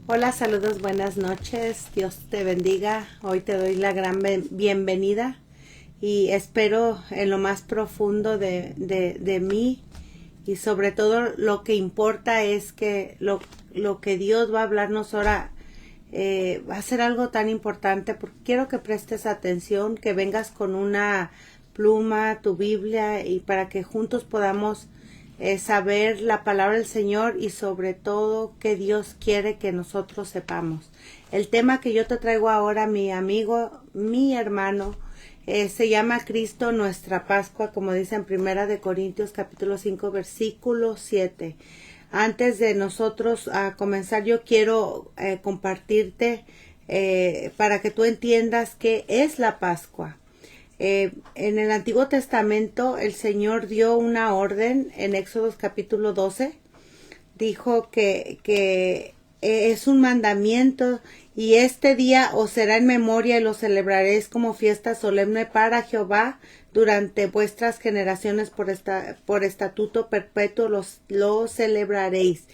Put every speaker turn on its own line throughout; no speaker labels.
Hola, saludos, buenas noches, Dios te bendiga. Hoy te doy la gran bienvenida y espero en lo más profundo de mí, y sobre todo lo que importa es que lo que Dios va a hablarnos ahora va a ser algo tan importante, porque quiero que prestes atención, que vengas con una pluma, tu Biblia, y para que juntos podamos saber la palabra del Señor y sobre todo que Dios quiere que nosotros sepamos. El tema que yo te traigo ahora, mi amigo, mi hermano, se llama Cristo nuestra Pascua, como dice en Primera de Corintios capítulo 5 versículo 7. Antes de nosotros comenzar, yo quiero compartirte para que tú entiendas qué es la Pascua. En el Antiguo Testamento el Señor dio una orden en Éxodo capítulo 12. Dijo que es un mandamiento, y este día os será en memoria y lo celebraréis como fiesta solemne para Jehová durante vuestras generaciones, por estatuto perpetuo lo celebraréis.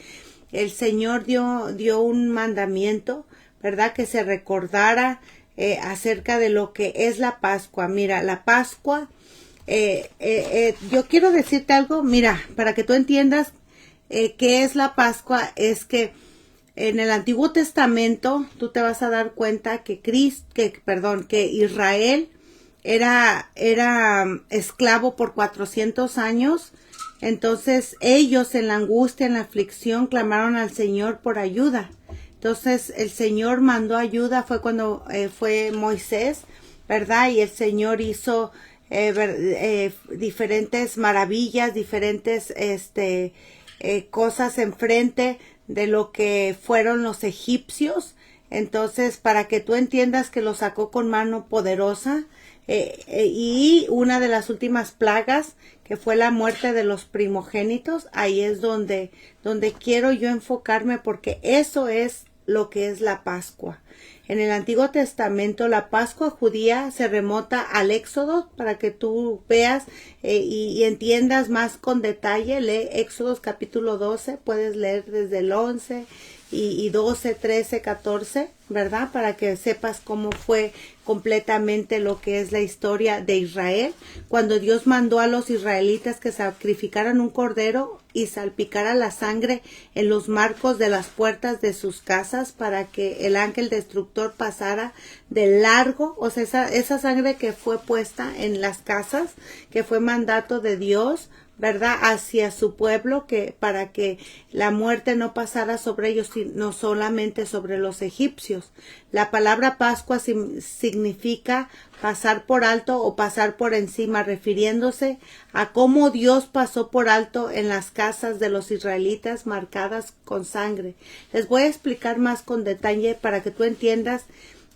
El Señor dio un mandamiento, ¿verdad? Que se recordara acerca de lo que es la Pascua. Mira, la Pascua, yo quiero decirte algo, mira, para que tú entiendas qué es la Pascua. Es que en el Antiguo Testamento tú te vas a dar cuenta que Israel era esclavo por 400 años. Entonces ellos, en la angustia, en la aflicción, clamaron al Señor por ayuda. Entonces el Señor mandó ayuda, fue cuando fue Moisés, ¿verdad? Y el Señor hizo diferentes maravillas, diferentes cosas enfrente de lo que fueron los egipcios. Entonces, para que tú entiendas que lo sacó con mano poderosa, y una de las últimas plagas, que fue la muerte de los primogénitos, ahí es donde quiero yo enfocarme, porque eso es lo que es la Pascua. En el Antiguo Testamento, la Pascua judía se remota al Éxodo, para que tú veas y entiendas más con detalle. Lee Éxodos capítulo 12, puedes leer desde el 11 y 12, 13, 14, ¿verdad? Para que sepas cómo fue completamente lo que es la historia de Israel, cuando Dios mandó a los israelitas que sacrificaran un cordero y salpicara la sangre en los marcos de las puertas de sus casas, para que el ángel destructor pasara de largo. O sea, esa sangre que fue puesta en las casas, que fue mandato de Dios, ¿verdad? Hacia su pueblo, que para que la muerte no pasara sobre ellos, sino solamente sobre los egipcios. La palabra Pascua significa pasar por alto o pasar por encima, refiriéndose a cómo Dios pasó por alto en las casas de los israelitas marcadas con sangre. Les voy a explicar más con detalle para que tú entiendas,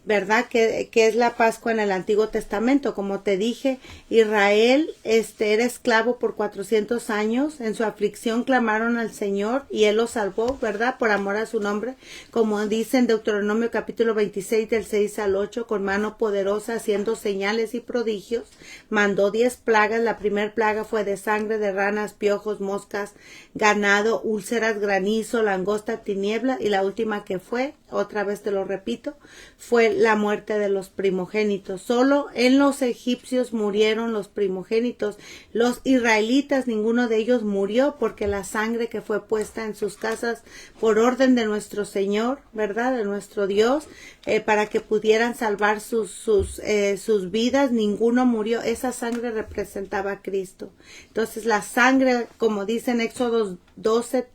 ¿verdad?, que es la Pascua en el Antiguo Testamento. Como te dije, Israel era esclavo por 400 años. En su aflicción clamaron al Señor y Él los salvó, ¿verdad?, por amor a su nombre. Como dice en Deuteronomio capítulo 26 del 6 al 8, con mano poderosa, haciendo señales y prodigios, mandó 10 plagas. La primera plaga fue de sangre, de ranas, piojos, moscas, ganado, úlceras, granizo, langosta, tiniebla. Y la última que fue, otra vez te lo repito, fue la muerte de los primogénitos. Solo en los egipcios murieron los primogénitos. Los israelitas, ninguno de ellos murió, porque la sangre que fue puesta en sus casas por orden de nuestro Señor, ¿verdad?, de nuestro Dios, para que pudieran salvar sus vidas, ninguno murió. Esa sangre representaba a Cristo. Entonces la sangre, como dice en Éxodo 12,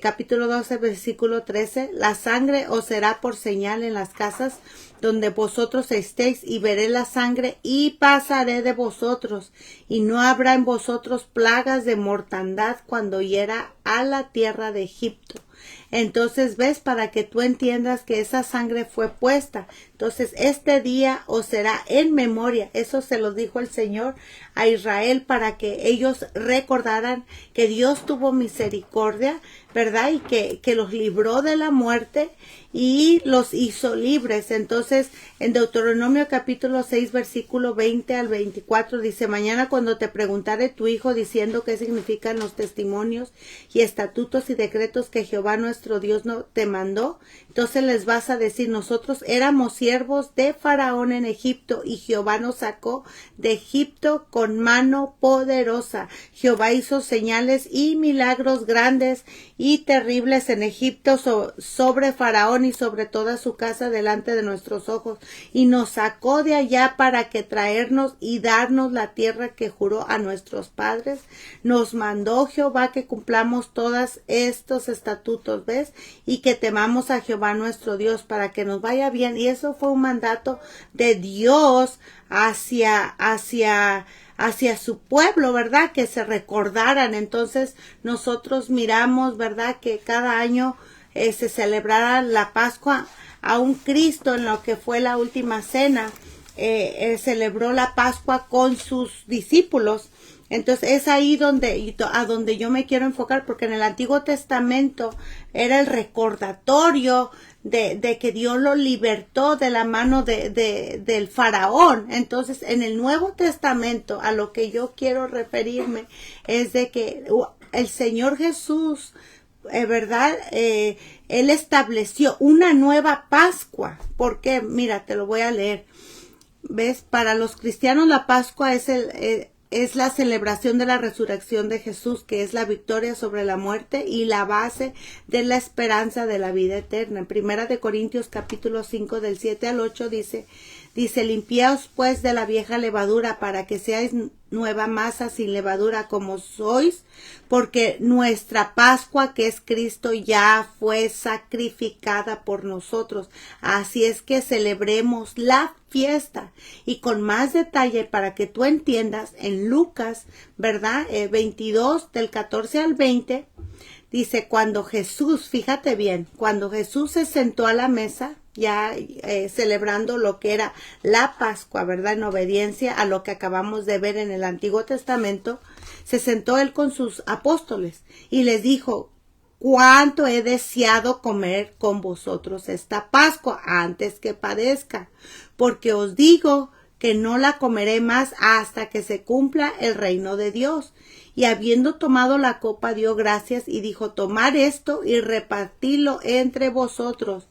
capítulo 12, versículo 13, la sangre os será por señal en las casas donde vosotros estéis, y veré la sangre y pasaré de vosotros, y no habrá en vosotros plagas de mortandad cuando hiera a la tierra de Egipto. Entonces, ves, para que tú entiendas que esa sangre fue puesta. Entonces, este día os será en memoria. Eso se lo dijo el Señor a Israel, para que ellos recordaran que Dios tuvo misericordia, ¿verdad? Y que los libró de la muerte y los hizo libres. Entonces, en Deuteronomio capítulo 6, versículo 20 al 24, dice: mañana, cuando te preguntare tu hijo diciendo qué significan los testimonios y estatutos y decretos que Jehová Jehová nuestro Dios no te mandó, entonces les vas a decir, nosotros éramos siervos de Faraón en Egipto y Jehová nos sacó de Egipto con mano poderosa. Jehová hizo señales y milagros grandes y terribles en Egipto sobre Faraón y sobre toda su casa delante de nuestros ojos, y nos sacó de allá para que traernos y darnos la tierra que juró a nuestros padres. Nos mandó Jehová que cumplamos todos estos estatutos, ¿ves? Y que temamos a Jehová nuestro Dios para que nos vaya bien. Y eso fue un mandato de Dios hacia su pueblo, ¿verdad? Que se recordaran. Entonces nosotros miramos, ¿verdad? Que cada año se celebrara la Pascua. A un Cristo en lo que fue la última cena, celebró la Pascua con sus discípulos. Entonces es ahí a donde yo me quiero enfocar, porque en el Antiguo Testamento era el recordatorio de que Dios lo libertó de la mano del faraón. Entonces en el Nuevo Testamento a lo que yo quiero referirme es de que el Señor Jesús, ¿verdad? Él estableció una nueva Pascua. ¿Por qué? Mira, te lo voy a leer. ¿Ves? Para los cristianos la Pascua es la celebración de la resurrección de Jesús, que es la victoria sobre la muerte y la base de la esperanza de la vida eterna. En 1 Corintios capítulo 5 del 7 al 8 dice, limpiaos pues de la vieja levadura para que seáis nueva masa sin levadura como sois, porque nuestra Pascua, que es Cristo, ya fue sacrificada por nosotros. Así es que celebremos la fiesta. Y con más detalle para que tú entiendas, en Lucas, ¿verdad? 22 del 14 al 20, dice, cuando Jesús, fíjate bien, cuando Jesús se sentó a la mesa, ya celebrando lo que era la Pascua, ¿verdad? En obediencia a lo que acabamos de ver en el Antiguo Testamento, se sentó él con sus apóstoles y les dijo, cuánto he deseado comer con vosotros esta Pascua antes que padezca, porque os digo que no la comeré más hasta que se cumpla el reino de Dios. Y habiendo tomado la copa, dio gracias y dijo, tomad esto y repartidlo entre vosotros,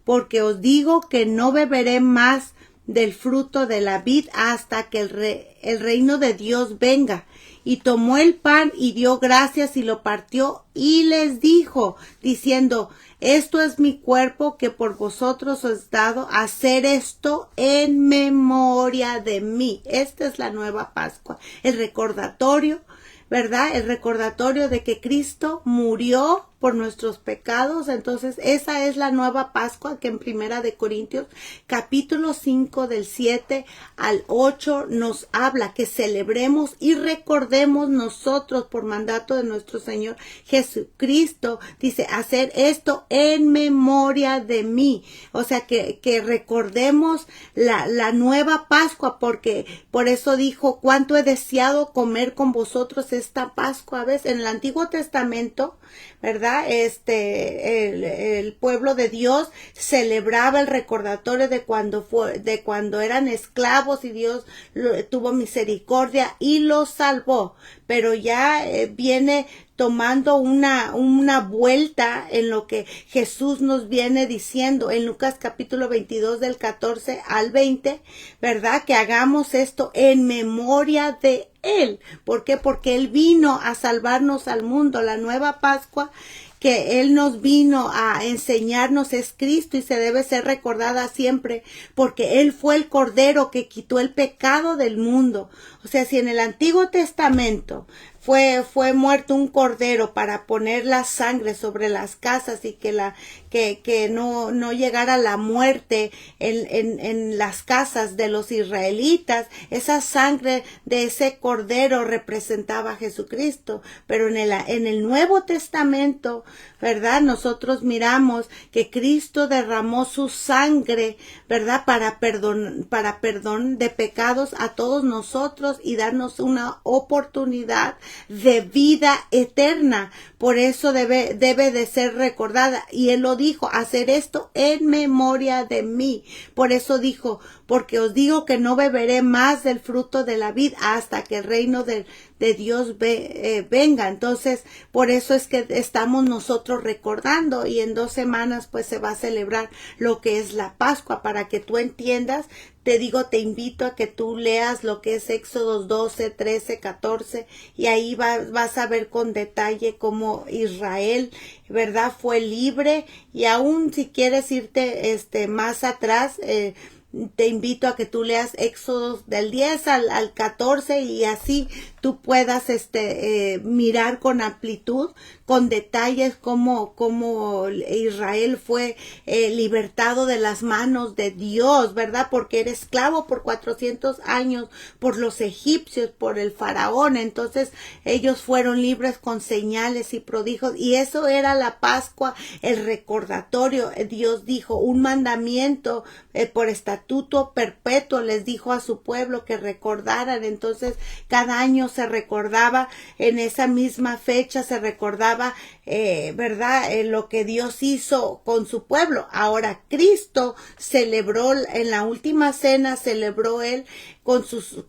porque os digo que no beberé más del fruto de la vid hasta que el reino de Dios venga. Y tomó el pan y dio gracias y lo partió y les dijo, diciendo, esto es mi cuerpo que por vosotros os he dado, hacer esto en memoria de mí. Esta es la nueva Pascua, el recordatorio, ¿verdad? El recordatorio de que Cristo murió por nuestros pecados. Entonces esa es la nueva Pascua que en 1 Corintios capítulo 5 del 7 al 8 nos habla, que celebremos y recordemos nosotros por mandato de nuestro Señor Jesucristo. Dice, hacer esto en memoria de mí. O sea, que recordemos la nueva Pascua, porque por eso dijo, cuánto he deseado comer con vosotros esta Pascua. ¿Ves? En el Antiguo Testamento, ¿verdad? El pueblo de Dios celebraba el recordatorio de cuando eran esclavos y Dios tuvo misericordia y los salvó. Pero ya viene tomando una vuelta en lo que Jesús nos viene diciendo en Lucas capítulo 22 del 14 al 20, ¿verdad? Que hagamos esto en memoria de Él. ¿Por qué? Porque Él vino a salvarnos al mundo. La nueva Pascua que Él nos vino a enseñarnos es Cristo y se debe ser recordada siempre, porque Él fue el Cordero que quitó el pecado del mundo. O sea, si en el Antiguo Testamento fue muerto un cordero para poner la sangre sobre las casas y que no llegara la muerte en las casas de los israelitas, esa sangre de ese cordero representaba a Jesucristo. Pero en el Nuevo Testamento, ¿verdad? Nosotros miramos que Cristo derramó su sangre, ¿verdad? Para perdón de pecados a todos nosotros y darnos una oportunidad de vida eterna. Por eso debe de ser recordada. Y Él lo dijo, hacer esto en memoria de mí. Por eso dijo, porque os digo que no beberé más del fruto de la vid hasta que el reino de Dios venga. Entonces, por eso es que estamos nosotros recordando, y en 2 semanas pues se va a celebrar lo que es la Pascua. Para que tú entiendas, te digo, te invito a que tú leas lo que es Éxodos 12, 13, 14, y ahí vas a ver con detalle cómo Israel, ¿verdad?, fue libre. Y aún si quieres irte más atrás, te invito a que tú leas Éxodos del 10 al 14, y así tú puedas mirar con amplitud, con detalles, cómo Israel fue libertado de las manos de Dios, ¿verdad? Porque era esclavo por 400 años por los egipcios, por el faraón. Entonces ellos fueron libres con señales y prodigios, y eso era la Pascua, el recordatorio. Dios dijo un mandamiento por estatuto perpetuo, les dijo a su pueblo que recordaran. Entonces cada año se recordaba, en esa misma fecha se recordaba, ¿verdad?, lo que Dios hizo con su pueblo. Ahora Cristo celebró en la última cena, celebró él con sus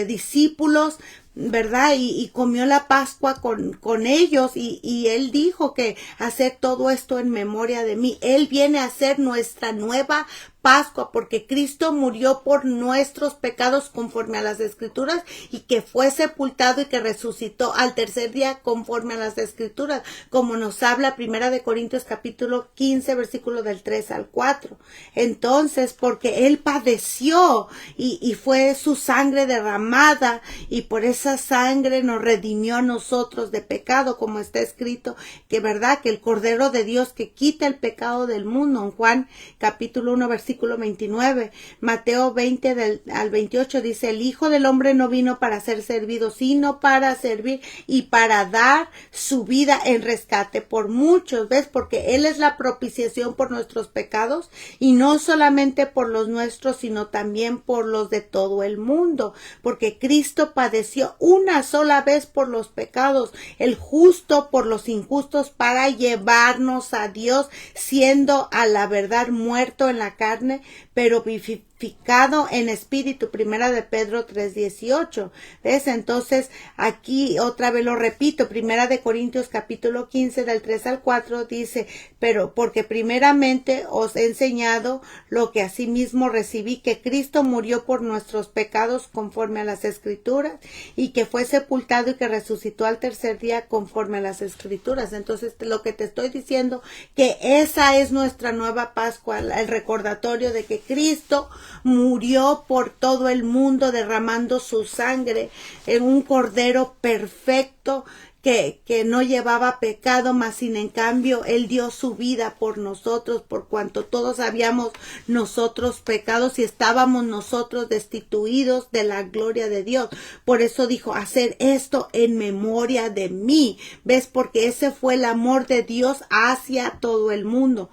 discípulos, ¿verdad? Y comió la Pascua con ellos, y él dijo que hacer todo esto en memoria de mí. Él viene a ser nuestra nueva Pascua, porque Cristo murió por nuestros pecados conforme a las Escrituras, y que fue sepultado y que resucitó al tercer día conforme a las Escrituras, como nos habla 1 Corintios capítulo 15, versículo del 3 al 4. Entonces, porque él padeció y fue su sangre derramada, y por esa sangre nos redimió a nosotros de pecado, como está escrito, que verdad, que el Cordero de Dios que quita el pecado del mundo, en Juan capítulo 1, versículo 29, Mateo 20 al 28 dice: el Hijo del Hombre no vino para ser servido, sino para servir y para dar su vida en rescate por muchos. ¿Ves? Porque Él es la propiciación por nuestros pecados, y no solamente por los nuestros, sino también por los de todo el mundo. Porque Cristo padeció una sola vez por los pecados, el justo por los injustos, para llevarnos a Dios, siendo a la verdad muerto en la carne, pero vivificado en espíritu. 1 de Pedro 3:18. ¿Ves? Entonces aquí otra vez lo repito, 1 de Corintios capítulo 15 del 3 al 4 dice: pero porque primeramente os he enseñado lo que asimismo recibí, que Cristo murió por nuestros pecados conforme a las Escrituras, y que fue sepultado y que resucitó al tercer día conforme a las Escrituras. Entonces lo que te estoy diciendo, que esa es nuestra nueva Pascua, el recordatorio de que Cristo murió por todo el mundo, derramando su sangre en un cordero perfecto que no llevaba pecado, mas sin en cambio él dio su vida por nosotros, por cuanto todos habíamos nosotros pecados y estábamos nosotros destituidos de la gloria de Dios. Por eso dijo: hacer esto en memoria de mí. ¿Ves? Porque ese fue el amor de Dios hacia todo el mundo.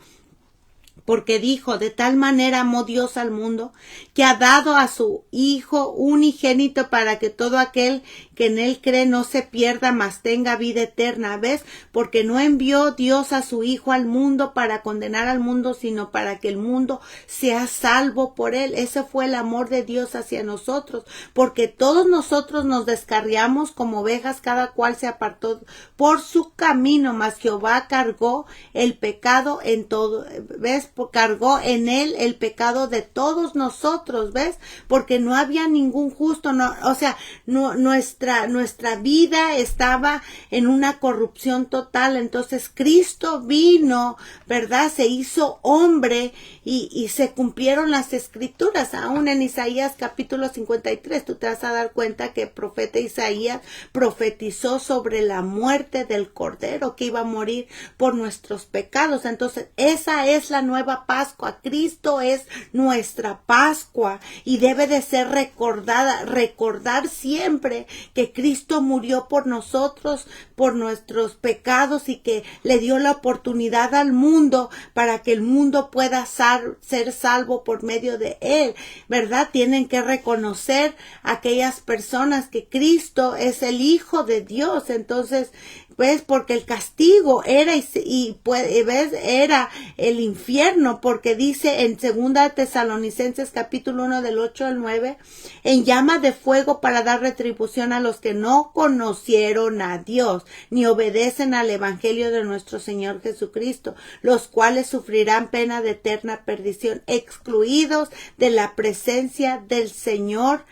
Porque dijo: de tal manera amó Dios al mundo, que ha dado a su Hijo unigénito, para que todo aquel que en él cree no se pierda, mas tenga vida eterna. ¿Ves? Porque no envió Dios a su Hijo al mundo para condenar al mundo, sino para que el mundo sea salvo por él. Ese fue el amor de Dios hacia nosotros, porque todos nosotros nos descarriamos como ovejas, cada cual se apartó por su camino, mas Jehová cargó el pecado en todo. ¿Ves? Cargó en él el pecado de todos nosotros. ¿Ves? Porque no había ningún justo, nuestra vida estaba en una corrupción total. Entonces Cristo vino, ¿verdad? Se hizo hombre, y se cumplieron las Escrituras. Aún en Isaías capítulo 53 tú te vas a dar cuenta que el profeta Isaías profetizó sobre la muerte del Cordero, que iba a morir por nuestros pecados. Entonces esa es la nueva Pascua. Cristo es nuestra Pascua, y debe de ser recordada. Recordar siempre que Cristo murió por nosotros, por nuestros pecados, y que le dio la oportunidad al mundo para que el mundo pueda ser salvo por medio de él, ¿verdad? Tienen que reconocer aquellas personas que Cristo es el Hijo de Dios. Entonces ¿ves? Porque el castigo era ¿ves? Era el infierno, porque dice en 2 Tesalonicenses capítulo 1 del 8 al 9, en llama de fuego para dar retribución a los que no conocieron a Dios, ni obedecen al evangelio de nuestro Señor Jesucristo, los cuales sufrirán pena de eterna perdición, excluidos de la presencia del Señor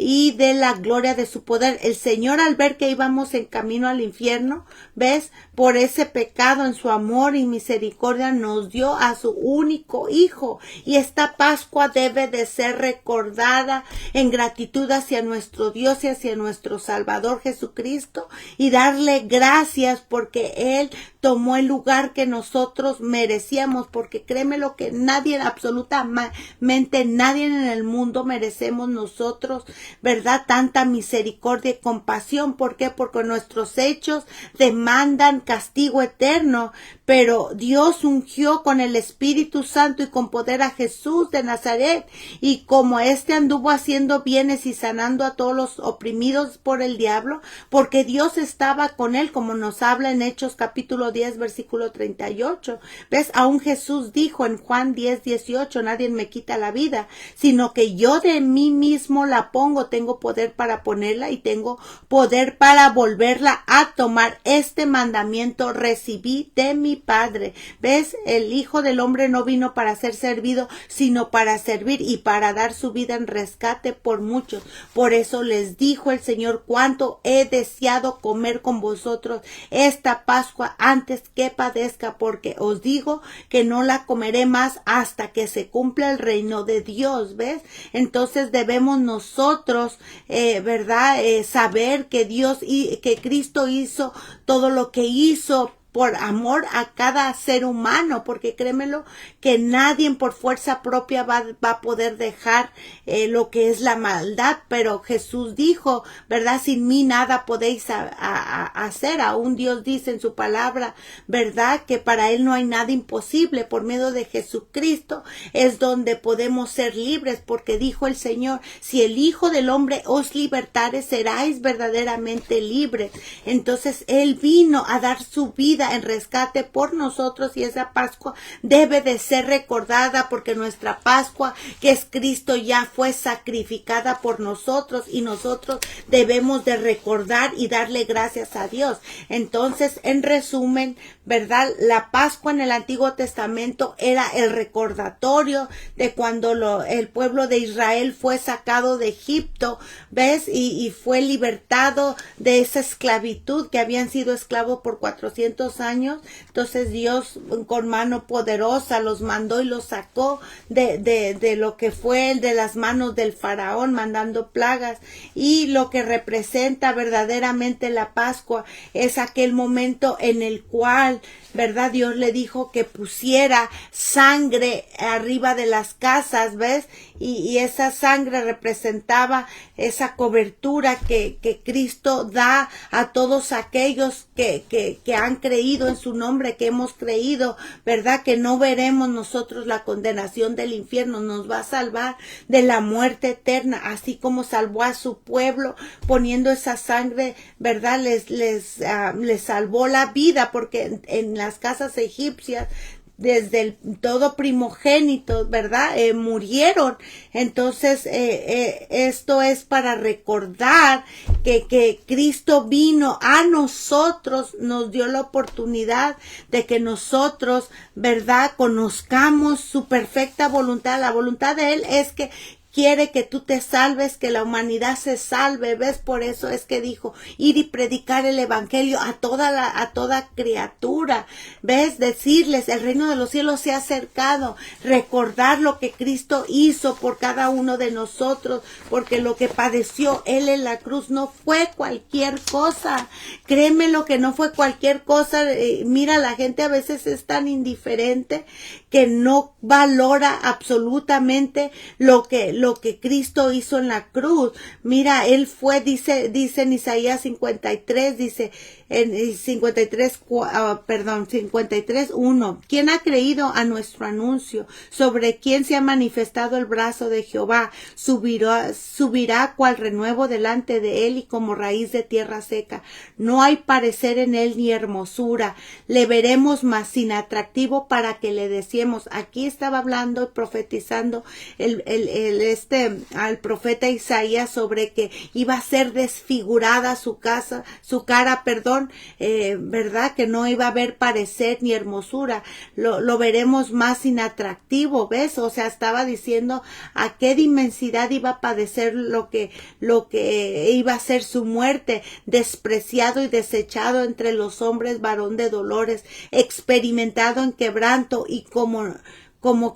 y de la gloria de su poder. El Señor, al ver que íbamos en camino al infierno, ¿ves? Por ese pecado, en su amor y misericordia, nos dio a su único Hijo. Y esta Pascua debe de ser recordada en gratitud hacia nuestro Dios y hacia nuestro Salvador Jesucristo, y darle gracias porque Él tomó el lugar que nosotros merecíamos, porque créeme lo que nadie, absolutamente nadie en el mundo merecemos nosotros, ¿verdad? Tanta misericordia y compasión. ¿Por qué? Porque nuestros hechos demandan castigo eterno, pero Dios ungió con el Espíritu Santo y con poder a Jesús de Nazaret, y como éste anduvo haciendo bienes y sanando a todos los oprimidos por el diablo, porque Dios estaba con él, como nos habla en Hechos capítulo 10 versículo 38. ¿Ves? Aún Jesús dijo en Juan 10:18, nadie me quita la vida, sino que yo de mí mismo la pongo, tengo poder para ponerla y tengo poder para volverla a tomar. Este mandamiento recibí de mi Padre. ¿Ves? El Hijo del Hombre no vino para ser servido, sino para servir y para dar su vida en rescate por muchos. Por eso les dijo el Señor, cuánto he deseado comer con vosotros esta Pascua antes que padezca, porque os digo que no la comeré más hasta que se cumpla el reino de Dios. ¿Ves? Entonces debemos nosotros, ¿verdad? Saber que Dios y que Cristo hizo todo lo que hizo por amor a cada ser humano, porque créemelo que nadie por fuerza propia va a poder dejar lo que es la maldad, pero Jesús dijo, ¿verdad? Sin mí nada podéis hacer. Aún Dios dice en su palabra, ¿verdad? Que para Él no hay nada imposible. Por medio de Jesucristo es donde podemos ser libres, porque dijo el Señor, si el Hijo del Hombre os libertare, seráis verdaderamente libres. Entonces Él vino a dar su vida en rescate por nosotros, y esa Pascua debe de ser recordada, porque nuestra Pascua, que es Cristo, ya fue sacrificada por nosotros, y nosotros debemos de recordar y darle gracias a Dios. Entonces, en resumen, ¿verdad? La Pascua en el Antiguo Testamento era el recordatorio de cuando el pueblo de Israel fue sacado de Egipto, ¿ves? Y fue libertado de esa esclavitud, que habían sido esclavos por 400 años. Entonces Dios con mano poderosa los mandó y los sacó de lo que fue de las manos del faraón, mandando plagas. Y lo que representa verdaderamente la Pascua es aquel momento en el cual, ¿verdad? Dios le dijo que pusiera sangre arriba de las casas, ¿ves? Y esa sangre representaba esa cobertura que Cristo da a todos aquellos que han creído en su nombre, que hemos creído, ¿verdad? Que no veremos nosotros la condenación del infierno, nos va a salvar de la muerte eterna, así como salvó a su pueblo poniendo esa sangre, ¿verdad? Les salvó la vida, porque en las casas egipcias, desde todo primogénito, ¿verdad? Murieron. Entonces, esto es para recordar que Cristo vino a nosotros, nos dio la oportunidad de que nosotros, ¿verdad? Conozcamos su perfecta voluntad. La voluntad de Él es que quiere que tú te salves, que la humanidad se salve. ¿Ves? Por eso es que dijo, ir y predicar el evangelio a toda criatura. ¿Ves? Decirles, el reino de los cielos se ha acercado. Recordar lo que Cristo hizo por cada uno de nosotros, porque lo que padeció Él en la cruz no fue cualquier cosa. Créeme, lo que no fue cualquier cosa. Mira, la gente a veces es tan indiferente que no valora absolutamente lo que lo que Cristo hizo en la cruz. Mira, él fue, dice en Isaías 53, dice en 53:1, ¿quién ha creído a nuestro anuncio? ¿Sobre quién se ha manifestado el brazo de Jehová? Subirá cual renuevo delante de él y como raíz de tierra seca. No hay parecer en él ni hermosura. Le veremos más sin atractivo para que le deseemos. Aquí estaba hablando y profetizando al profeta Isaías sobre que iba a ser desfigurada su cara, verdad, que no iba a haber parecer ni hermosura, lo veremos más inatractivo, ¿ves? O sea, estaba diciendo a qué inmensidad iba a padecer lo que iba a ser su muerte, despreciado y desechado entre los hombres, varón de dolores, experimentado en quebranto, y como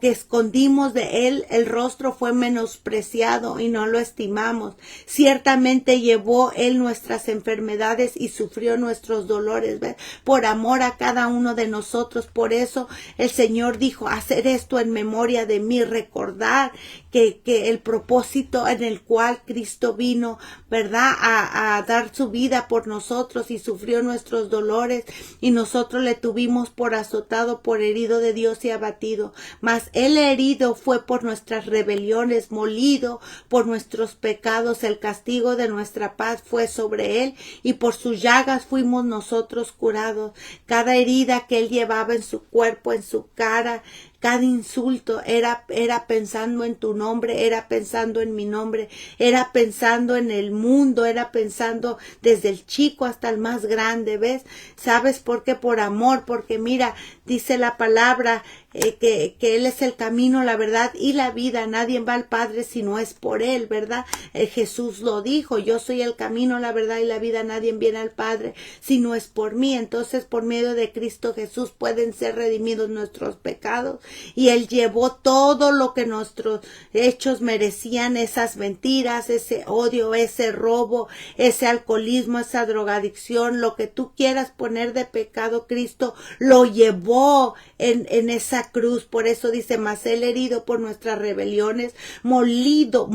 que escondimos de él el rostro, fue menospreciado y no lo estimamos. Ciertamente llevó él nuestras enfermedades y sufrió nuestros dolores, ¿ves? Por amor a cada uno de nosotros. Por eso el Señor dijo, hacer esto en memoria de mí, recordar que el propósito en el cual Cristo vino, ¿verdad? A dar su vida por nosotros y sufrió nuestros dolores, y nosotros le tuvimos por azotado, por herido de Dios y abatido. Mas él herido fue por nuestras rebeliones, molido por nuestros pecados. El castigo de nuestra paz fue sobre él, y por sus llagas fuimos nosotros curados. Cada herida que él llevaba en su cuerpo, en su cara, cada insulto era pensando en tu nombre, era pensando en mi nombre, era pensando en el mundo, era pensando desde el chico hasta el más grande, ¿ves? ¿Sabes por qué? Por amor, porque mira, dice la palabra que él es el camino, la verdad y la vida. Nadie va al Padre si no es por él, ¿verdad? Jesús lo dijo, yo soy el camino, la verdad y la vida. Nadie viene al Padre si no es por mí. Entonces, por medio de Cristo Jesús pueden ser redimidos nuestros pecados, y él llevó todo lo que nuestros hechos merecían, esas mentiras, ese odio, ese robo, ese alcoholismo, esa drogadicción, lo que tú quieras poner de pecado, Cristo lo llevó en esa cruz. Por eso dice, mas él herido por nuestras rebeliones, molido,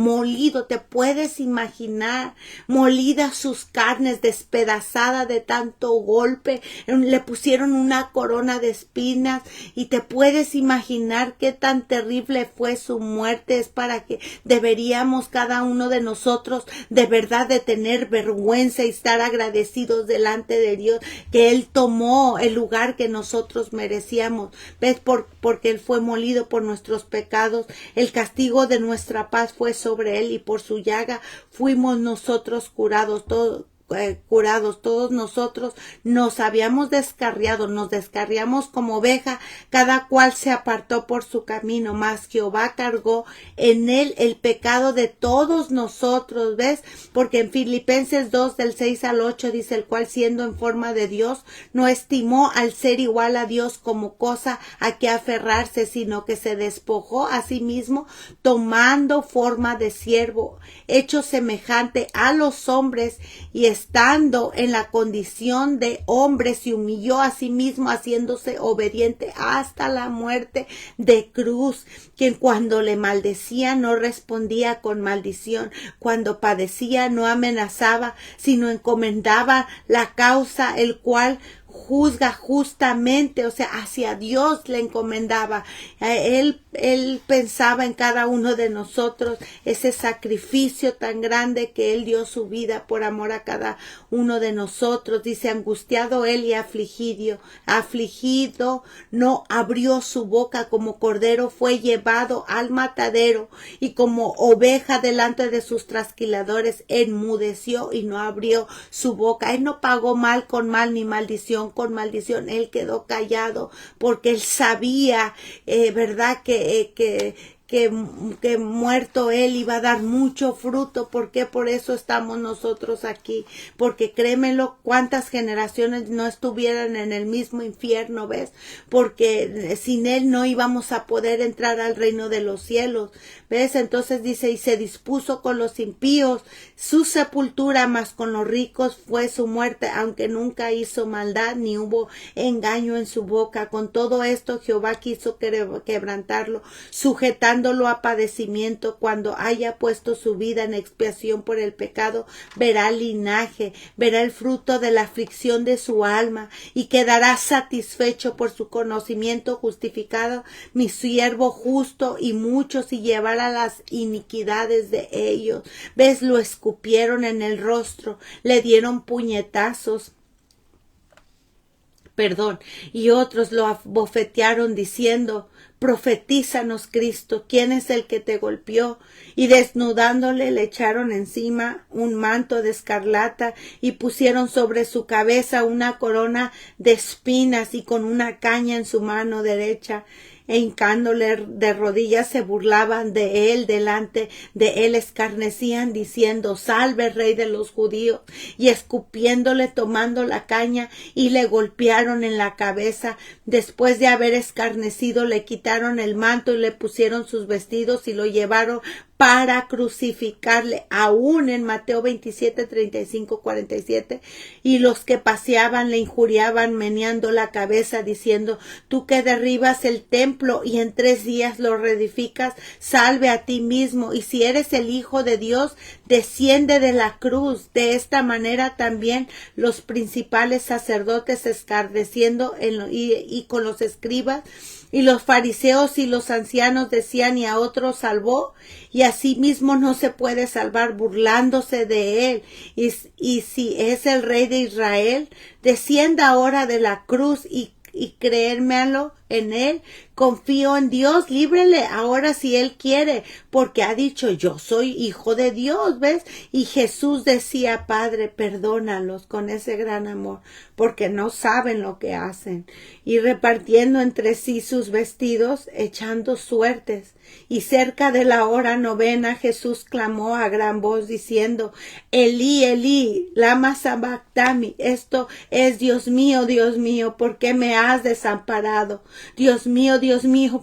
te puedes imaginar, molida sus carnes, despedazada de tanto golpe, le pusieron una corona de espinas, y te puedes imaginar qué tan terrible fue su muerte. Es para que deberíamos cada uno de nosotros de verdad de tener vergüenza y estar agradecidos delante de Dios, que él tomó el lugar que nosotros merecíamos. ¿Ves? Porque él fue molido por nuestros pecados, el castigo de nuestra paz fue sobre él, y por su llaga fuimos nosotros curados. Todos nosotros nos habíamos descarriado, nos descarriamos como oveja, cada cual se apartó por su camino, mas Jehová cargó en él el pecado de todos nosotros, ¿ves? Porque en Filipenses 2 del 6 al 8 dice, el cual siendo en forma de Dios, no estimó al ser igual a Dios como cosa a que aferrarse, sino que se despojó a sí mismo, tomando forma de siervo, hecho semejante a los hombres, y estando en la condición de hombre, se humilló a sí mismo, haciéndose obediente hasta la muerte de cruz. Quien cuando le maldecía no respondía con maldición, cuando padecía no amenazaba, sino encomendaba la causa, el cual juzga justamente, o sea, hacia Dios le encomendaba. Él pensaba en cada uno de nosotros, ese sacrificio tan grande que él dio su vida por amor a cada uno de nosotros. Dice, angustiado él y afligido, no abrió su boca, como cordero fue llevado al matadero, y como oveja delante de sus trasquiladores enmudeció y no abrió su boca. Él no pagó mal con mal, ni maldición con maldición. Él quedó callado porque él sabía, verdad, que muerto él iba a dar mucho fruto. Porque por eso estamos nosotros aquí, porque créemelo, cuántas generaciones no estuvieran en el mismo infierno, ¿ves? Porque sin él no íbamos a poder entrar al reino de los cielos, ¿ves? Entonces dice, y se dispuso con los impíos su sepultura, mas con los ricos fue su muerte, aunque nunca hizo maldad, ni hubo engaño en su boca. Con todo esto Jehová quiso quebrantarlo, sujetando llevándolo a padecimiento. Cuando haya puesto su vida en expiación por el pecado, verá linaje, verá el fruto de la aflicción de su alma, y quedará satisfecho por su conocimiento justificado, mi siervo justo, y muchos, y llevará las iniquidades de ellos. ¿Ves? Lo escupieron en el rostro, le dieron puñetazos, y otros lo abofetearon diciendo: profetízanos, Cristo, ¿quién es el que te golpeó? Y desnudándole le echaron encima un manto de escarlata y pusieron sobre su cabeza una corona de espinas, y con una caña en su mano derecha, e hincándole de rodillas se burlaban de él, delante de él escarnecían diciendo: salve, Rey de los judíos. Y escupiéndole, tomando la caña, y le golpearon en la cabeza. Después de haber escarnecido, le quitaron el manto y le pusieron sus vestidos y lo llevaron para crucificarle. Aún en Mateo 27, 35, 47, y los que paseaban le injuriaban, meneando la cabeza, diciendo: tú que derribas el templo y en 3 días lo reedificas, salve a ti mismo, y si eres el Hijo de Dios, desciende de la cruz. De esta manera también los principales sacerdotes, escarneciendo y con los escribas y los fariseos y los ancianos, decían: y a otros salvó, y asimismo no se puede salvar, burlándose de él. Y si es el Rey de Israel, descienda ahora de la cruz y creérmelo en él. Confío en Dios, líbrele ahora si él quiere, porque ha dicho: yo soy hijo de Dios. ¿Ves? Y Jesús decía: Padre, perdónalos, con ese gran amor, porque no saben lo que hacen. Y repartiendo entre sí sus vestidos, echando suertes. Y cerca de la hora 9, Jesús clamó a gran voz diciendo: Elí, Elí, lama sabactani. Esto es: Dios mío, ¿por qué me has desamparado? Dios mío,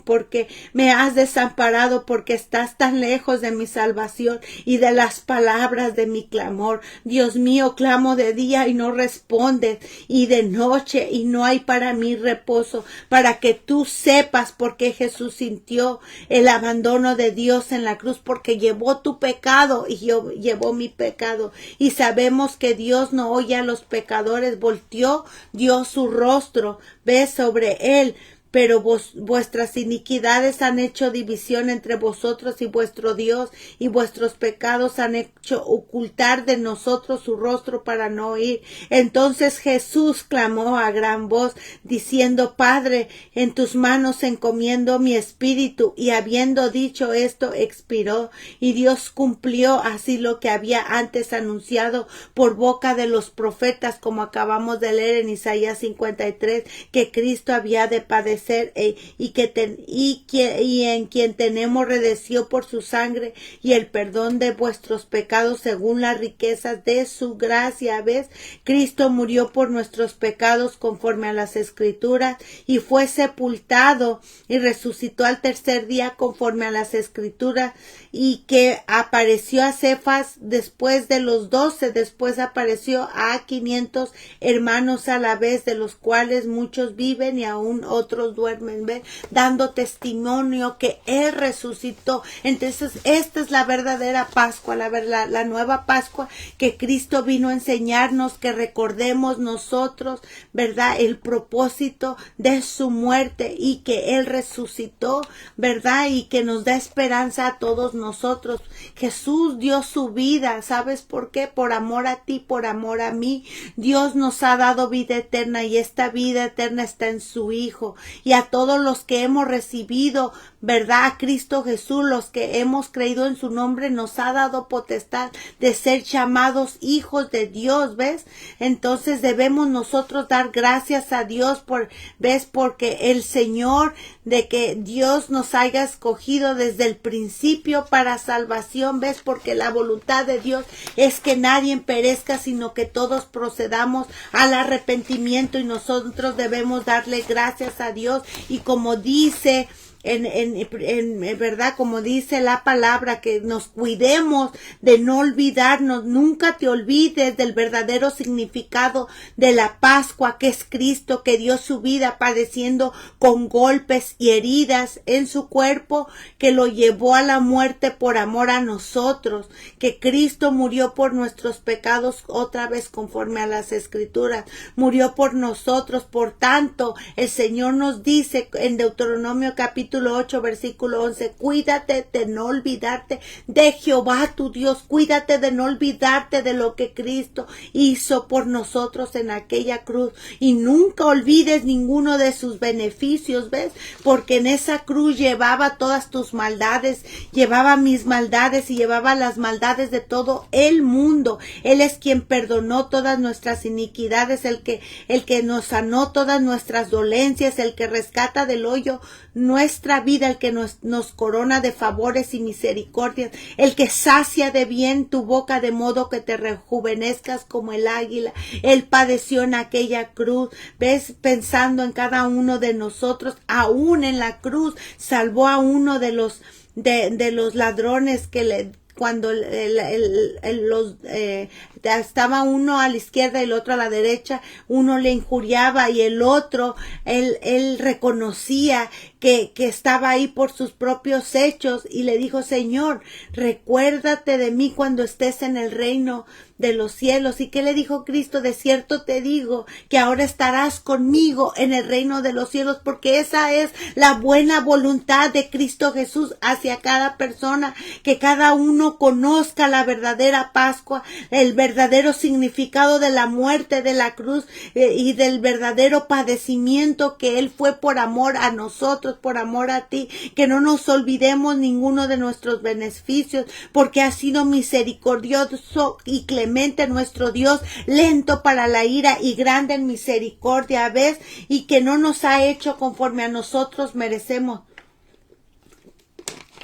¿por qué me has desamparado? Porque estás tan lejos de mi salvación y de las palabras de mi clamor. Dios mío, clamo de día y no respondes, y de noche y no hay para mí reposo, para que tú sepas por qué Jesús sintió el abandono de Dios en la cruz, porque llevó tu pecado y llevó mi pecado. Y sabemos que Dios no oye a los pecadores. Volteó, dio su rostro, ve, sobre él. Pero vuestras iniquidades han hecho división entre vosotros y vuestro Dios, y vuestros pecados han hecho ocultar de nosotros su rostro para no oír. Entonces Jesús clamó a gran voz, diciendo: Padre, en tus manos encomiendo mi espíritu. Y habiendo dicho esto, expiró. Y Dios cumplió así lo que había antes anunciado por boca de los profetas, como acabamos de leer en Isaías 53, que Cristo había de padecer, y en quien tenemos redención por su sangre, y el perdón de vuestros pecados según las riquezas de su gracia. ¿Ves? Cristo murió por nuestros pecados conforme a las Escrituras, y fue sepultado y resucitó al 3er día conforme a las Escrituras, y que apareció a Cefas después de los 12, después apareció a 500 hermanos a la vez, de los cuales muchos viven y aún otros duermen, ¿ven? Dando testimonio que él resucitó. Entonces esta es la verdadera Pascua, la nueva Pascua que Cristo vino a enseñarnos, que recordemos nosotros, ¿verdad?, el propósito de su muerte, y que él resucitó, ¿verdad?, y que nos da esperanza a todos nosotros. Jesús dio su vida. ¿Sabes por qué? Por amor a ti, por amor a mí. Dios nos ha dado vida eterna, y esta vida eterna está en su Hijo. Y a todos los que hemos recibido, ¿verdad?, a Cristo Jesús, los que hemos creído en su nombre, nos ha dado potestad de ser llamados hijos de Dios. ¿Ves? Entonces debemos nosotros dar gracias a Dios ¿ves? Porque el Señor, de que Dios nos haya escogido desde el principio para salvación. ¿Ves? Porque la voluntad de Dios es que nadie perezca, sino que todos procedamos al arrepentimiento, y nosotros debemos darle gracias a Dios. Y como dice verdad, como dice la palabra, que nos cuidemos de no olvidarnos. Nunca te olvides del verdadero significado de la Pascua, que es Cristo, que dio su vida padeciendo con golpes y heridas en su cuerpo, que lo llevó a la muerte por amor a nosotros, que Cristo murió por nuestros pecados, otra vez conforme a las Escrituras, murió por nosotros. Por tanto, el Señor nos dice en Deuteronomio capítulo 8, versículo 11, cuídate de no olvidarte de Jehová tu Dios, cuídate de no olvidarte de lo que Cristo hizo por nosotros en aquella cruz, y nunca olvides ninguno de sus beneficios, ¿ves? Porque en esa cruz llevaba todas tus maldades, llevaba mis maldades y llevaba las maldades de todo el mundo. Él es quien perdonó todas nuestras iniquidades, el que nos sanó todas nuestras dolencias, el que rescata del hoyo nuestra vida, el que nos corona de favores y misericordias, el que sacia de bien tu boca de modo que te rejuvenezcas como el águila. Él padeció en aquella cruz, ves, pensando en cada uno de nosotros. Aún en la cruz salvó a uno de los ladrones que cuando estaba uno a la izquierda y el otro a la derecha, uno le injuriaba y el otro, él reconocía que estaba ahí por sus propios hechos, y le dijo: Señor, recuérdate de mí cuando estés en el reino de los cielos. ¿Y qué le dijo Cristo? De cierto te digo que ahora estarás conmigo en el reino de los cielos, porque esa es la buena voluntad de Cristo Jesús hacia cada persona, que cada uno conozca la verdadera Pascua, el verdadero significado de la muerte de la cruz y del verdadero padecimiento que Él fue por amor a nosotros, por amor a ti. Que no nos olvidemos ninguno de nuestros beneficios, porque ha sido misericordioso y clemente nuestro Dios, lento para la ira y grande en misericordia, ¿ves? Y que no nos ha hecho conforme a nosotros merecemos,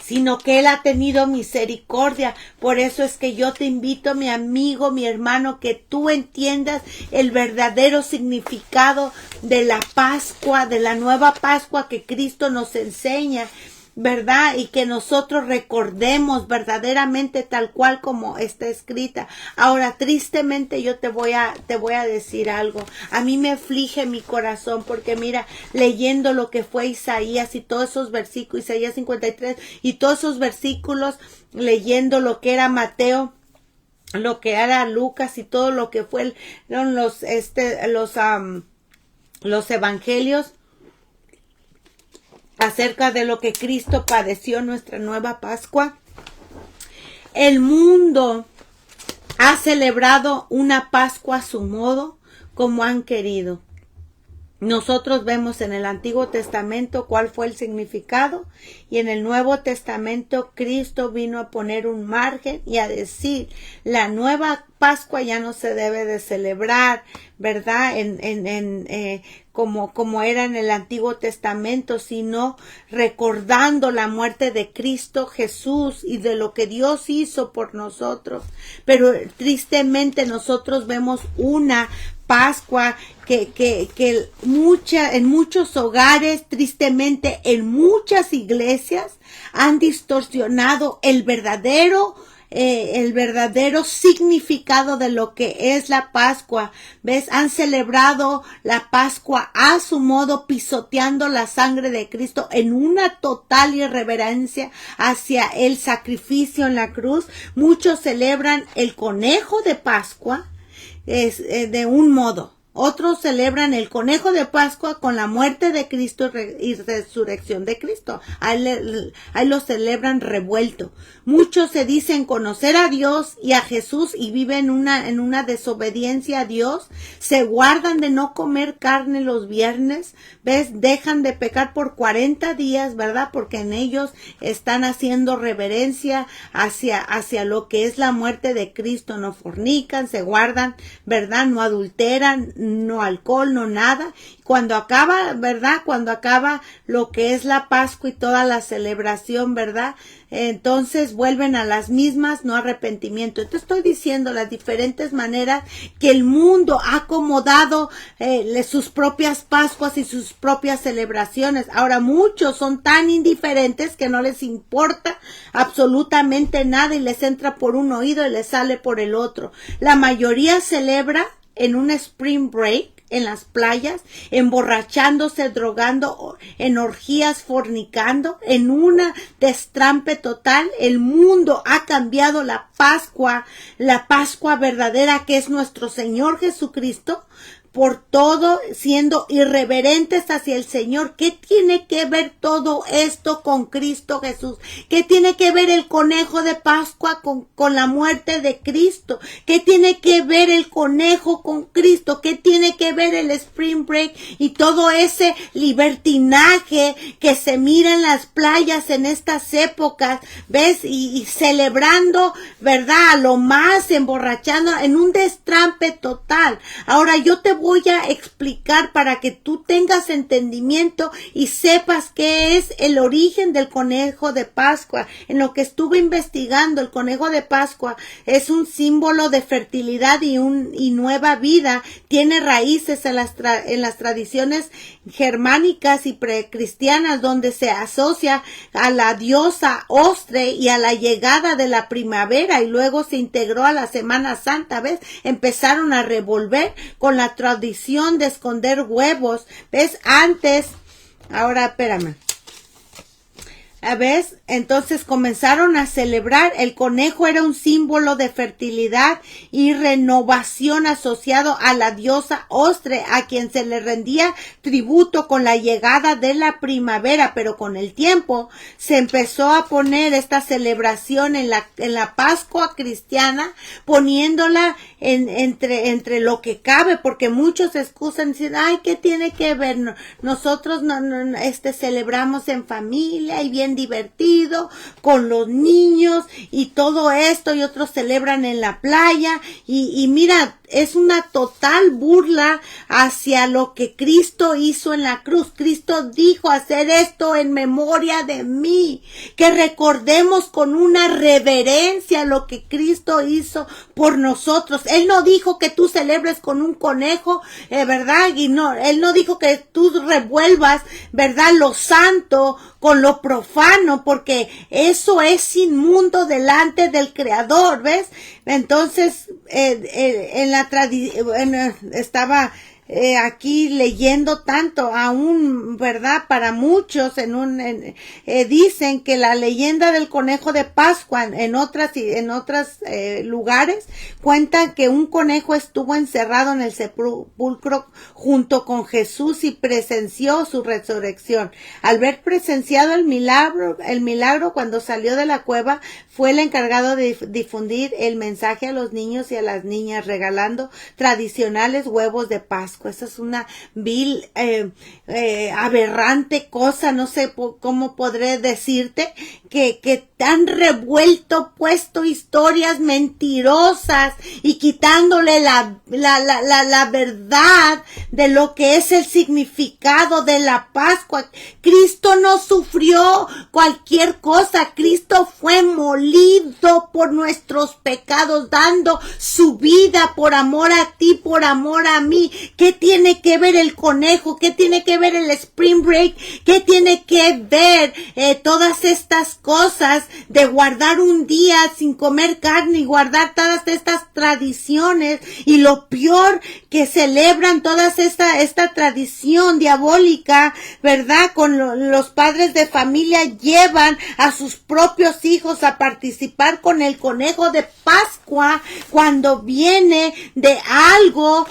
sino que Él ha tenido misericordia. Por eso es que yo te invito, mi amigo, mi hermano, que tú entiendas el verdadero significado de la Pascua, de la nueva Pascua que Cristo nos enseña, ¿verdad? Y que nosotros recordemos verdaderamente tal cual como está escrita. Ahora, tristemente, yo te voy a decir algo. A mí me aflige mi corazón, porque mira, leyendo lo que fue Isaías y todos esos versículos, Isaías 53 y todos esos versículos, leyendo lo que era Mateo, lo que era Lucas y todo lo que fueron los evangelios, acerca de lo que Cristo padeció en nuestra nueva Pascua. El mundo ha celebrado una Pascua a su modo, como han querido. Nosotros vemos en el Antiguo Testamento cuál fue el significado, y en el Nuevo Testamento Cristo vino a poner un margen y a decir: la nueva Pascua ya no se debe de celebrar, ¿verdad? Como era en el Antiguo Testamento, sino recordando la muerte de Cristo Jesús y de lo que Dios hizo por nosotros. Pero tristemente nosotros vemos una Pascua que en muchos hogares, tristemente en muchas iglesias, han distorsionado el verdadero significado de lo que es la Pascua. ¿Ves? Han celebrado la Pascua a su modo, pisoteando la sangre de Cristo en una total irreverencia hacia el sacrificio en la cruz. Muchos celebran el conejo de Pascua de un modo. Otros celebran el conejo de Pascua con la muerte de Cristo y resurrección de Cristo. Ahí lo celebran revuelto. Muchos se dicen conocer a Dios y a Jesús y viven en una desobediencia a Dios. Se guardan de no comer carne los viernes. ¿Ves? Dejan de pecar por 40 días, ¿verdad? Porque en ellos están haciendo reverencia hacia lo que es la muerte de Cristo. No fornican, se guardan, ¿verdad? No adulteran, no alcohol, no nada. Cuando acaba, ¿verdad? Cuando acaba lo que es la Pascua y toda la celebración, ¿verdad? Entonces vuelven a las mismas, no arrepentimiento. Te estoy diciendo las diferentes maneras que el mundo ha acomodado sus propias Pascuas y sus propias celebraciones. Ahora muchos son tan indiferentes que no les importa absolutamente nada y les entra por un oído y les sale por el otro. La mayoría celebra en un spring break en las playas, emborrachándose, drogando, en orgías, fornicando, en una destrampe total. El mundo ha cambiado la Pascua verdadera que es nuestro Señor Jesucristo, por todo, siendo irreverentes hacia el Señor. ¿Qué tiene que ver todo esto con Cristo Jesús? ¿Qué tiene que ver el conejo de Pascua con la muerte de Cristo? ¿Qué tiene que ver el conejo con Cristo? ¿Qué tiene que ver el Spring Break y todo ese libertinaje que se mira en las playas en estas épocas? ¿Ves? Y celebrando, ¿verdad? A lo más, emborrachando en un destrampe total. Ahora yo te voy a explicar para que tú tengas entendimiento y sepas qué es el origen del conejo de Pascua. En lo que estuve investigando, el conejo de Pascua es un símbolo de fertilidad y nueva vida. Tiene raíces en las tradiciones germánicas y precristianas, donde se asocia a la diosa Ostre y a la llegada de la primavera, y luego se integró a la Semana Santa. ¿Ves? Empezaron a revolver con la tradición de esconder huevos. ¿Ves? Antes, ahora espérame. ¿Ves? Entonces comenzaron a celebrar. El conejo era un símbolo de fertilidad y renovación asociado a la diosa Ostre, a quien se le rendía tributo con la llegada de la primavera. Pero con el tiempo se empezó a poner esta celebración en la Pascua cristiana, poniéndola entre lo que cabe, porque muchos se excusan diciendo, ay, ¿qué tiene que ver? Nosotros celebramos en familia y bien divertido con los niños y todo esto, y otros celebran en la playa y mira, es una total burla hacia lo que Cristo hizo en la cruz. Cristo dijo, hacer esto en memoria de mí, que recordemos con una reverencia lo que Cristo hizo por nosotros. Él no dijo que tú celebres con un conejo, ¿verdad? Y no, Él no dijo que tú revuelvas, ¿verdad?, lo santo con lo profano, porque eso es inmundo delante del Creador. ¿Ves? Entonces, estaba aquí leyendo tanto, aún, ¿verdad? Para muchos dicen que la leyenda del conejo de Pascua en otras lugares cuentan que un conejo estuvo encerrado en el sepulcro junto con Jesús y presenció su resurrección. Al ver presenciado el milagro cuando salió de la cueva, fue el encargado de difundir el mensaje a los niños y a las niñas, regalando tradicionales huevos de Pascua. Esa es una vil, aberrante cosa, no sé cómo podré decirte, que han revuelto, puesto historias mentirosas y quitándole la verdad de lo que es el significado de la Pascua. Cristo no sufrió cualquier cosa. Cristo fue molido por nuestros pecados, dando su vida por amor a ti, por amor a mí. ¿Qué tiene que ver el conejo? ¿Qué tiene que ver el Spring Break? ¿Qué tiene que ver todas estas cosas de guardar un día sin comer carne y guardar todas estas tradiciones? Y lo peor, que celebran toda esta tradición diabólica, ¿verdad? Con los padres de familia llevan a sus propios hijos a participar con el conejo de Pascua, cuando viene de algo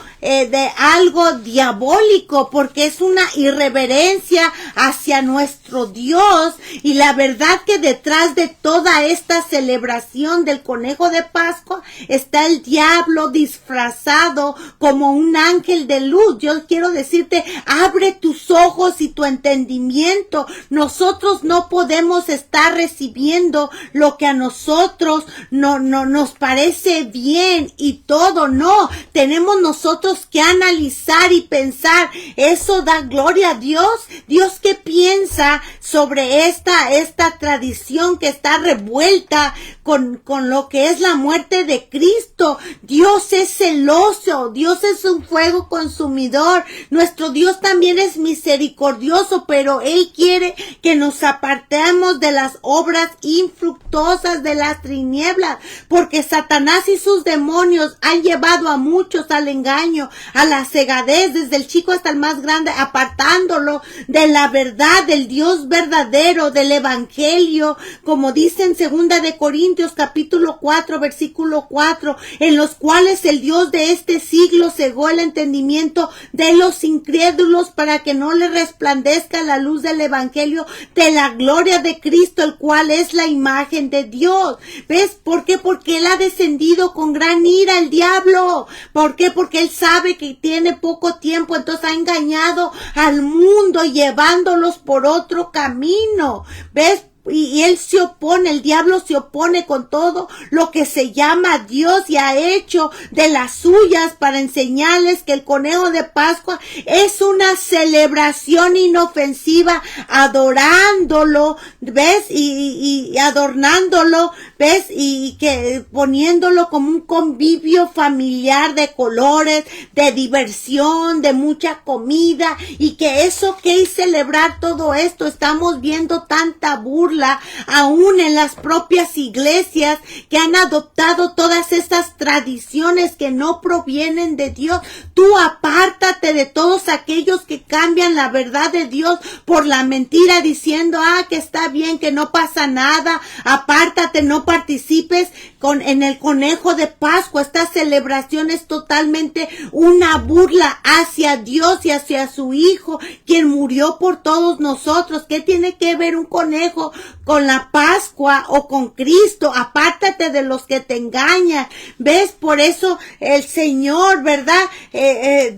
diabólico, porque es una irreverencia hacia nuestro Dios. Y la verdad que detrás de toda esta celebración del conejo de Pascua está el diablo disfrazado como un ángel de luz. Yo quiero decirte, abre tus ojos y tu entendimiento. Nosotros no podemos estar recibiendo lo que a nosotros no nos parece bien y todo, no. Tenemos nosotros que analizar y pensar, ¿eso da gloria a Dios? Dios, ¿qué piensa sobre esta tradición que está revuelta con lo que es la muerte de Cristo? Dios es celoso, Dios es un fuego consumidor. Nuestro Dios también es misericordioso, pero Él quiere que nos apartemos de las obras infructuosas de las tinieblas, porque Satanás y sus demonios han llevado a muchos al engaño, a la cegadez, desde el chico hasta el más grande, apartándolo de la verdad, del Dios verdadero, del evangelio, como dice en 2 de Corintios capítulo 4, versículo 4, en los cuales el Dios de este siglo cegó el entendimiento de los incrédulos para que no le resplandezca la luz del evangelio de la gloria de Cristo, el cual es la imagen de Dios. ¿Ves? ¿Por qué? Porque Él ha descendido con gran ira, el diablo. ¿Por qué? Porque Él sabe que tiene poco tiempo, entonces ha engañado al mundo llevándolos por otro camino. ¿Ves? Y él se opone, el diablo se opone con todo lo que se llama Dios y ha hecho de las suyas para enseñarles que el conejo de Pascua es una celebración inofensiva, adorándolo, ¿ves? Y adornándolo, ¿ves? Y que poniéndolo como un convivio familiar de colores, de diversión, de mucha comida, y que eso que es celebrar todo esto, estamos viendo tanta burla aún en las propias iglesias que han adoptado todas estas tradiciones que no provienen de Dios. Tú apártate de todos aquellos que cambian la verdad de Dios por la mentira, diciendo, que está bien, que no pasa nada. Apártate, no participes en el conejo de Pascua. Esta celebración es totalmente una burla hacia Dios y hacia su Hijo, quien murió por todos nosotros. ¿Qué tiene que ver un conejo con la Pascua o con Cristo? Apártate de los que te engañan. ¿Ves? Por eso el Señor, ¿verdad?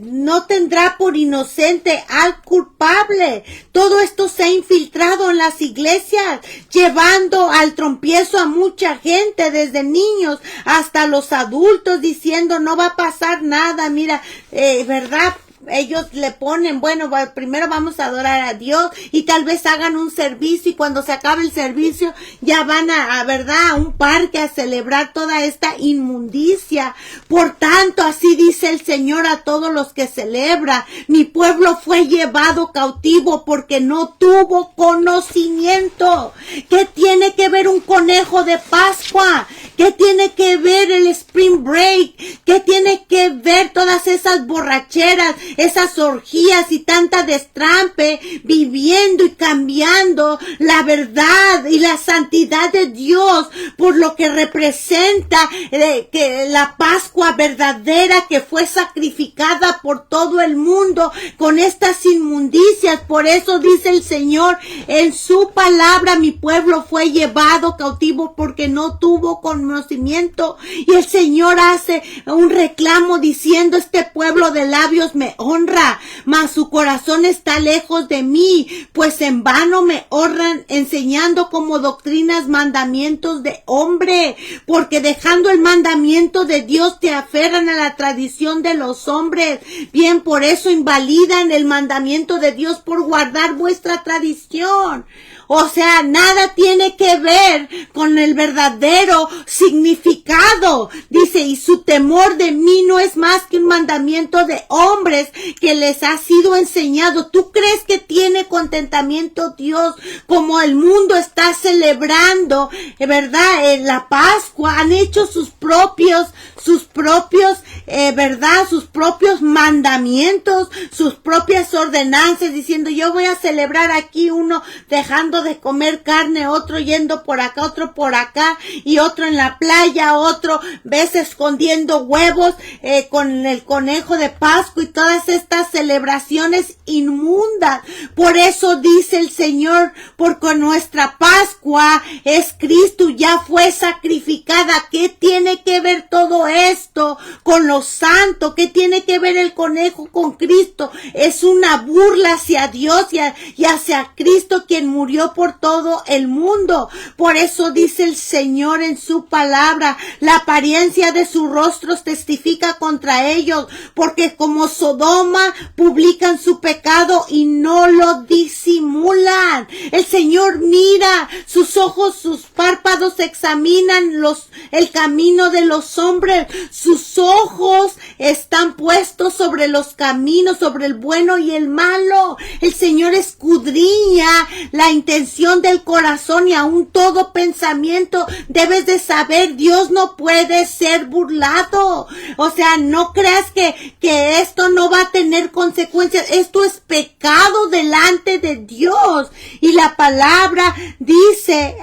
No tendrá por inocente al culpable. Todo esto se ha infiltrado en las iglesias, llevando al trompiezo a mucha gente, desde niños hasta los adultos, diciendo no va a pasar nada. Mira, ¿verdad? Ellos le ponen, bueno, primero vamos a adorar a Dios y tal vez hagan un servicio, y cuando se acabe el servicio ya van ¿verdad? A un parque a celebrar toda esta inmundicia. Por tanto, así dice el Señor a todos los que celebran: mi pueblo fue llevado cautivo porque no tuvo conocimiento. ¿Qué tiene que ver un conejo de Pascua? ¿Qué tiene que ver el Spring Break? ¿Qué tiene que ver todas esas borracheras, esas orgías y tanta destrampe, viviendo y cambiando la verdad y la santidad de Dios por lo que representa que la Pascua verdadera que fue sacrificada por todo el mundo con estas inmundicias? Por eso dice el Señor en su palabra: mi pueblo fue llevado cautivo porque no tuvo conocimiento. Y el Señor hace un reclamo diciendo: este pueblo de labios me honra, mas su corazón está lejos de mí, pues en vano me honran, enseñando como doctrinas mandamientos de hombre. Porque dejando el mandamiento de Dios te aferran a la tradición de los hombres. Bien, por eso invalidan el mandamiento de Dios por guardar vuestra tradición. O sea, nada tiene que ver con el verdadero significado. Dice: y su temor de mí no es más que un mandamiento de hombres que les ha sido enseñado. ¿Tú crees que tiene contentamiento Dios como el mundo está celebrando, verdad? En la Pascua han hecho sus propios, verdad, sus propios mandamientos, sus propias ordenanzas, diciendo: yo voy a celebrar aquí, uno dejando de comer carne, otro yendo por acá, otro por acá, y otro en la playa, otro ves escondiendo huevos con el conejo de Pascua y todas estas celebraciones inmundas. Por eso dice el Señor, porque nuestra Pascua es Cristo, ya fue sacrificada. ¿Qué tiene que ver todo esto con los santos? ¿Qué tiene que ver el conejo con Cristo? Es una burla hacia Dios y hacia Cristo, quien murió por todo el mundo. Por eso dice el Señor en su palabra, la apariencia de sus rostros testifica contra ellos, porque como Sodoma publican su pecado y no lo disimulan. El Señor mira, sus ojos, sus párpados examinan el camino de los hombres. Sus ojos están puestos sobre los caminos, sobre el bueno y el malo. El Señor escudriña la intención del corazón y aún todo pensamiento. Debes de saber, Dios no puede ser burlado. O sea, no creas que esto no va a tener consecuencias. Esto es pecado delante de Dios. Y la palabra dice,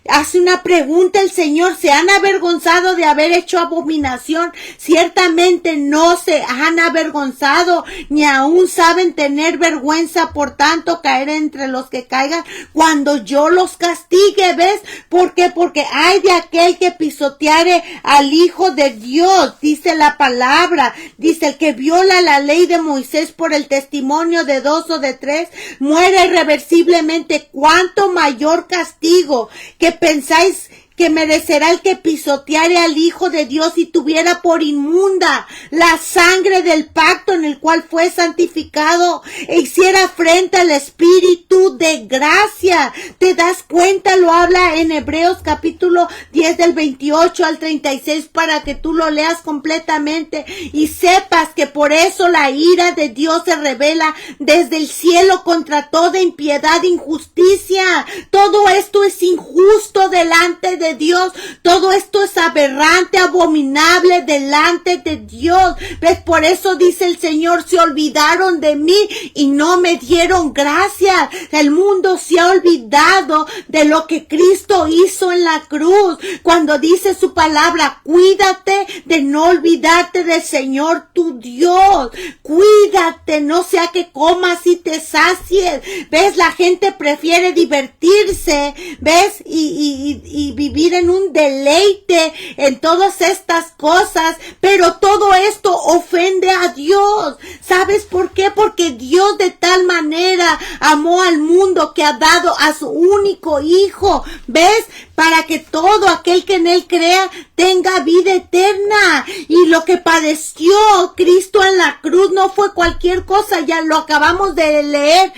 hace una pregunta el Señor: ¿se han avergonzado de haber hecho abominación? Ciertamente no se han avergonzado, ni aún saben tener vergüenza, por tanto caer entre los que caigan cuando yo los castigue. ¿Ves? ¿Por qué? Porque hay de aquel que pisoteare al Hijo de Dios, dice la palabra. Dice: el que viola la ley de Moisés por el testimonio de 2 o de 3, muere irreversiblemente. ¿Cuánto mayor castigo que pensáis que merecerá el que pisoteare al Hijo de Dios y tuviera por inmunda la sangre del pacto en el cual fue santificado e hiciera frente al Espíritu de gracia? ¿Te das cuenta? Lo habla en Hebreos capítulo 10 del 28 al 36 para que tú lo leas completamente y sepas que por eso la ira de Dios se revela desde el cielo contra toda impiedad e injusticia. Todo esto es injusto delante de Dios. Todo esto es aberrante, abominable delante de Dios. ¿Ves? Por eso dice el Señor: se olvidaron de mí y no me dieron gracias. El mundo se ha olvidado de lo que Cristo hizo en la cruz. Cuando dice su palabra: cuídate de no olvidarte del Señor tu Dios. Cuídate, no sea que comas y te sacies. ¿Ves? La gente prefiere divertirse, ¿ves? Y vivir en un deleite en todas estas cosas, pero todo esto ofende a Dios. ¿Sabes por qué? Porque Dios de tal manera amó al mundo que ha dado a su único Hijo, ¿ves? Para que todo aquel que en Él crea tenga vida eterna. Y lo que padeció Cristo en la cruz no fue cualquier cosa. Ya lo acabamos de leer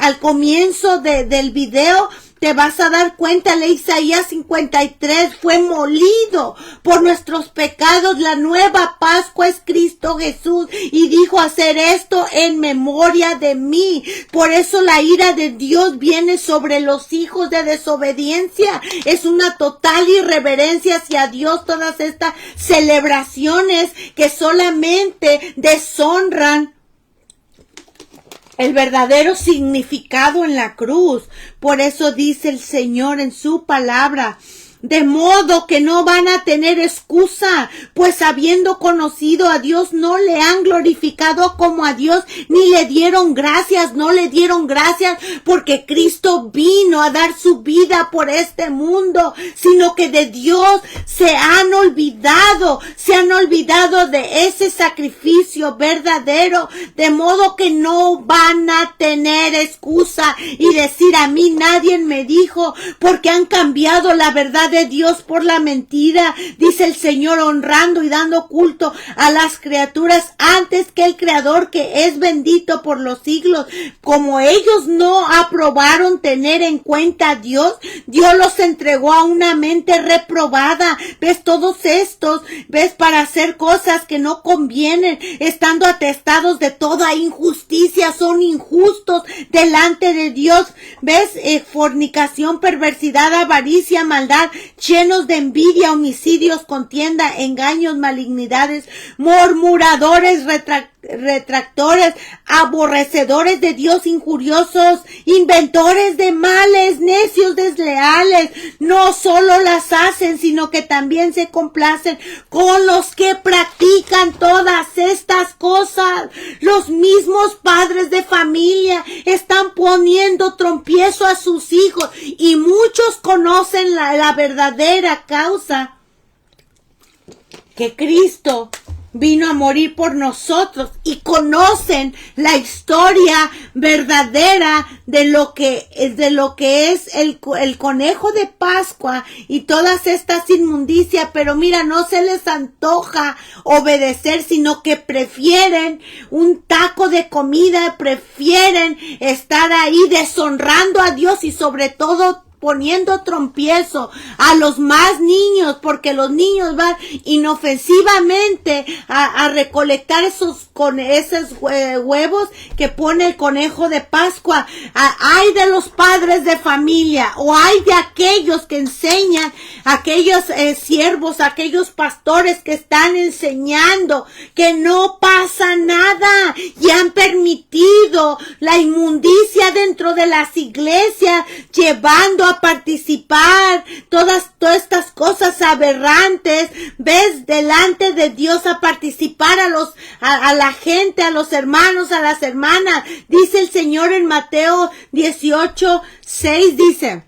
al comienzo del video. Te vas a dar cuenta, lee Isaías 53, fue molido por nuestros pecados. La nueva Pascua es Cristo Jesús y dijo: hacer esto en memoria de mí. Por eso la ira de Dios viene sobre los hijos de desobediencia. Es una total irreverencia hacia Dios todas estas celebraciones que solamente deshonran el verdadero significado en la cruz. Por eso dice el Señor en su palabra: de modo que no van a tener excusa, pues habiendo conocido a Dios no le han glorificado como a Dios, ni le dieron gracias. No le dieron gracias porque Cristo vino a dar su vida por este mundo, sino que de Dios se han olvidado de ese sacrificio verdadero, de modo que no van a tener excusa y decir: a mí nadie me dijo, porque han cambiado la verdad de Dios por la mentira. Dice el Señor: honrando y dando culto a las criaturas antes que el Creador, que es bendito por los siglos. Como ellos no aprobaron tener en cuenta a Dios, Dios los entregó a una mente reprobada. ¿Ves? Todos estos, ¿ves? Para hacer cosas que no convienen, estando atestados de toda injusticia, son injustos delante de Dios. ¿Ves? Fornicación, perversidad, avaricia, maldad, llenos de envidia, homicidios, contienda, engaños, malignidades, murmuradores, retractores, aborrecedores de Dios, injuriosos, inventores de males, necios, desleales. No solo las hacen, sino que también se complacen con los que practican todas estas cosas. Los mismos padres de familia están poniendo trompiezo a sus hijos, y muchos conocen la verdadera causa, que Cristo vino a morir por nosotros, y conocen la historia verdadera de lo que es el conejo de Pascua y todas estas inmundicias. Pero mira, no se les antoja obedecer, sino que prefieren un taco de comida, prefieren estar ahí deshonrando a Dios, y sobre todo poniendo trompiezo a los más niños, porque los niños van inofensivamente a recolectar esos huevos que pone el conejo de Pascua. Hay de los padres de familia, o hay de aquellos que enseñan, aquellos siervos, aquellos pastores que están enseñando que no pasa nada, y han permitido la inmundicia dentro de las iglesias, llevando a participar todas estas cosas aberrantes, ves, delante de Dios, a participar a la gente, a los hermanos, a las hermanas. Dice el Señor en Mateo 18:6, dice: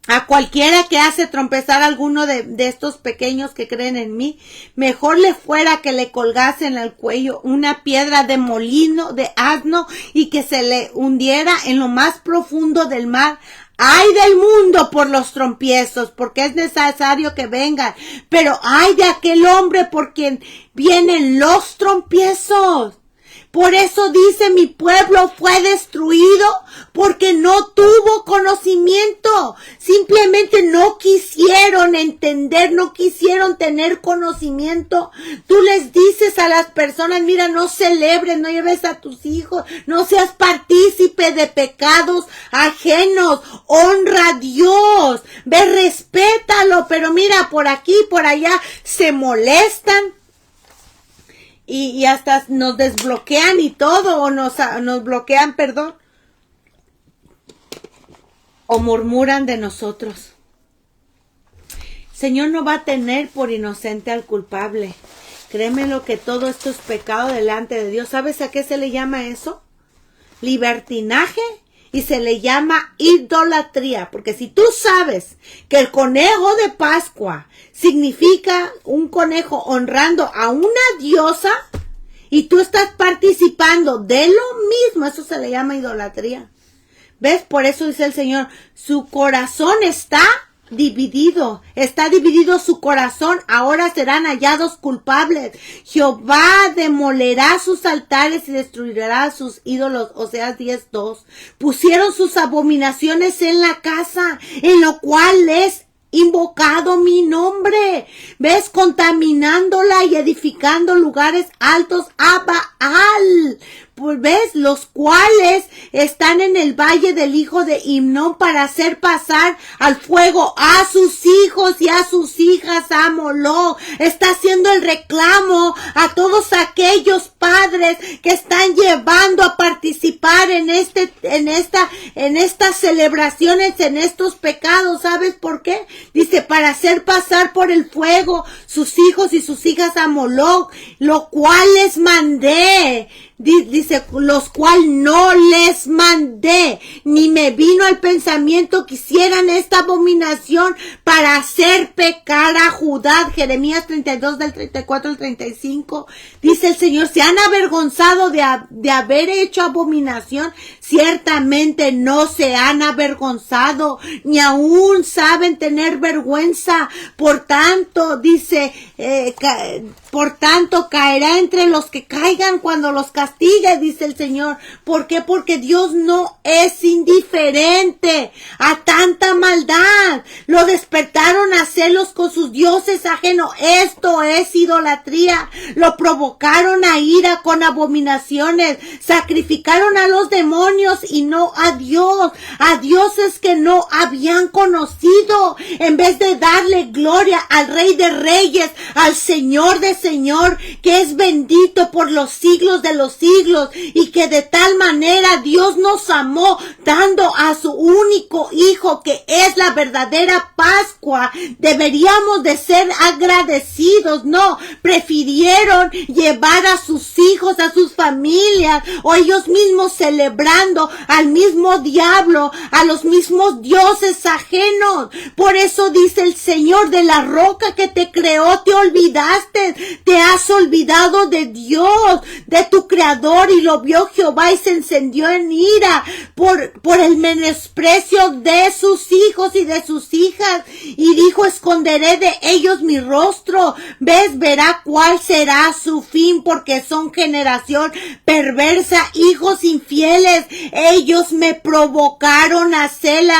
a cualquiera que hace trompezar a alguno de estos pequeños que creen en mí, mejor le fuera que le colgasen al cuello una piedra de molino de asno, y que se le hundiera en lo más profundo del mar. Ay del mundo por los trompiezos, porque es necesario que vengan, pero ay de aquel hombre por quien vienen los trompiezos. Por eso dice: mi pueblo fue destruido porque no tuvo conocimiento. Simplemente no quisieron entender, no quisieron tener conocimiento. Tú les dices a las personas: mira, no celebres, no lleves a tus hijos, no seas partícipe de pecados ajenos, honra a Dios, ve, respétalo. Pero mira, por aquí, por allá, se molestan. Y hasta nos desbloquean y todo, o nos bloquean, perdón, o murmuran de nosotros. Señor no va a tener por inocente al culpable. Créeme lo que todo esto es pecado delante de Dios. ¿Sabes a qué se le llama eso? Libertinaje. Y se le llama idolatría, porque si tú sabes que el conejo de Pascua significa un conejo honrando a una diosa, y tú estás participando de lo mismo, eso se le llama idolatría. ¿Ves? Por eso dice el Señor: su corazón está dividido su corazón, ahora serán hallados culpables. Jehová demolerá sus altares y destruirá sus ídolos. Oseas 10:2. Pusieron sus abominaciones en la casa, en lo cual es invocado mi nombre. ¿Ves? Contaminándola y edificando lugares altos a Baal. Pues ves, los cuales están en el valle del hijo de Himnón, para hacer pasar al fuego a sus hijos y a sus hijas a Moloc. Está haciendo el reclamo a todos aquellos padres que están llevando a participar en estas celebraciones, en estos pecados. ¿Sabes por qué? Dice: para hacer pasar por el fuego sus hijos y sus hijas a Moloc, lo cual les mandé. Dice: los cual no les mandé, ni me vino al pensamiento que hicieran esta abominación para hacer pecar a Judá. Jeremías 32 del 34 al 35. Dice el Señor: se han avergonzado de haber hecho abominación. Ciertamente no se han avergonzado, ni aún saben tener vergüenza. Por tanto, dice, por tanto caerá entre los que caigan cuando los castigue, dice el Señor. ¿Por qué? Porque Dios no es indiferente a tanta maldad. Lo despertaron a celos con sus dioses ajenos. Esto es idolatría. Lo provocaron a ira con abominaciones. Sacrificaron a los demonios demonios y no a Dios, a dioses que no habían conocido. En vez de darle gloria al Rey de Reyes, al Señor de Señor, que es bendito por los siglos de los siglos, y que de tal manera Dios nos amó, dando a su único Hijo, que es la verdadera Pascua. Deberíamos de ser agradecidos. No, prefirieron llevar a sus hijos, a sus familias, o ellos mismos celebrando al mismo diablo, a los mismos dioses ajenos. Por eso dice el Señor: de la roca que te creó te olvidaste, te has olvidado de Dios, de tu Creador. Y lo vio Jehová y se encendió en ira por el menosprecio de sus hijos y de sus hijas, y dijo: esconderé de ellos mi rostro. ¿Ves? Verá cuál será su fin, porque son generación perversa, hijos infieles. Ellos me provocaron a hacerlo,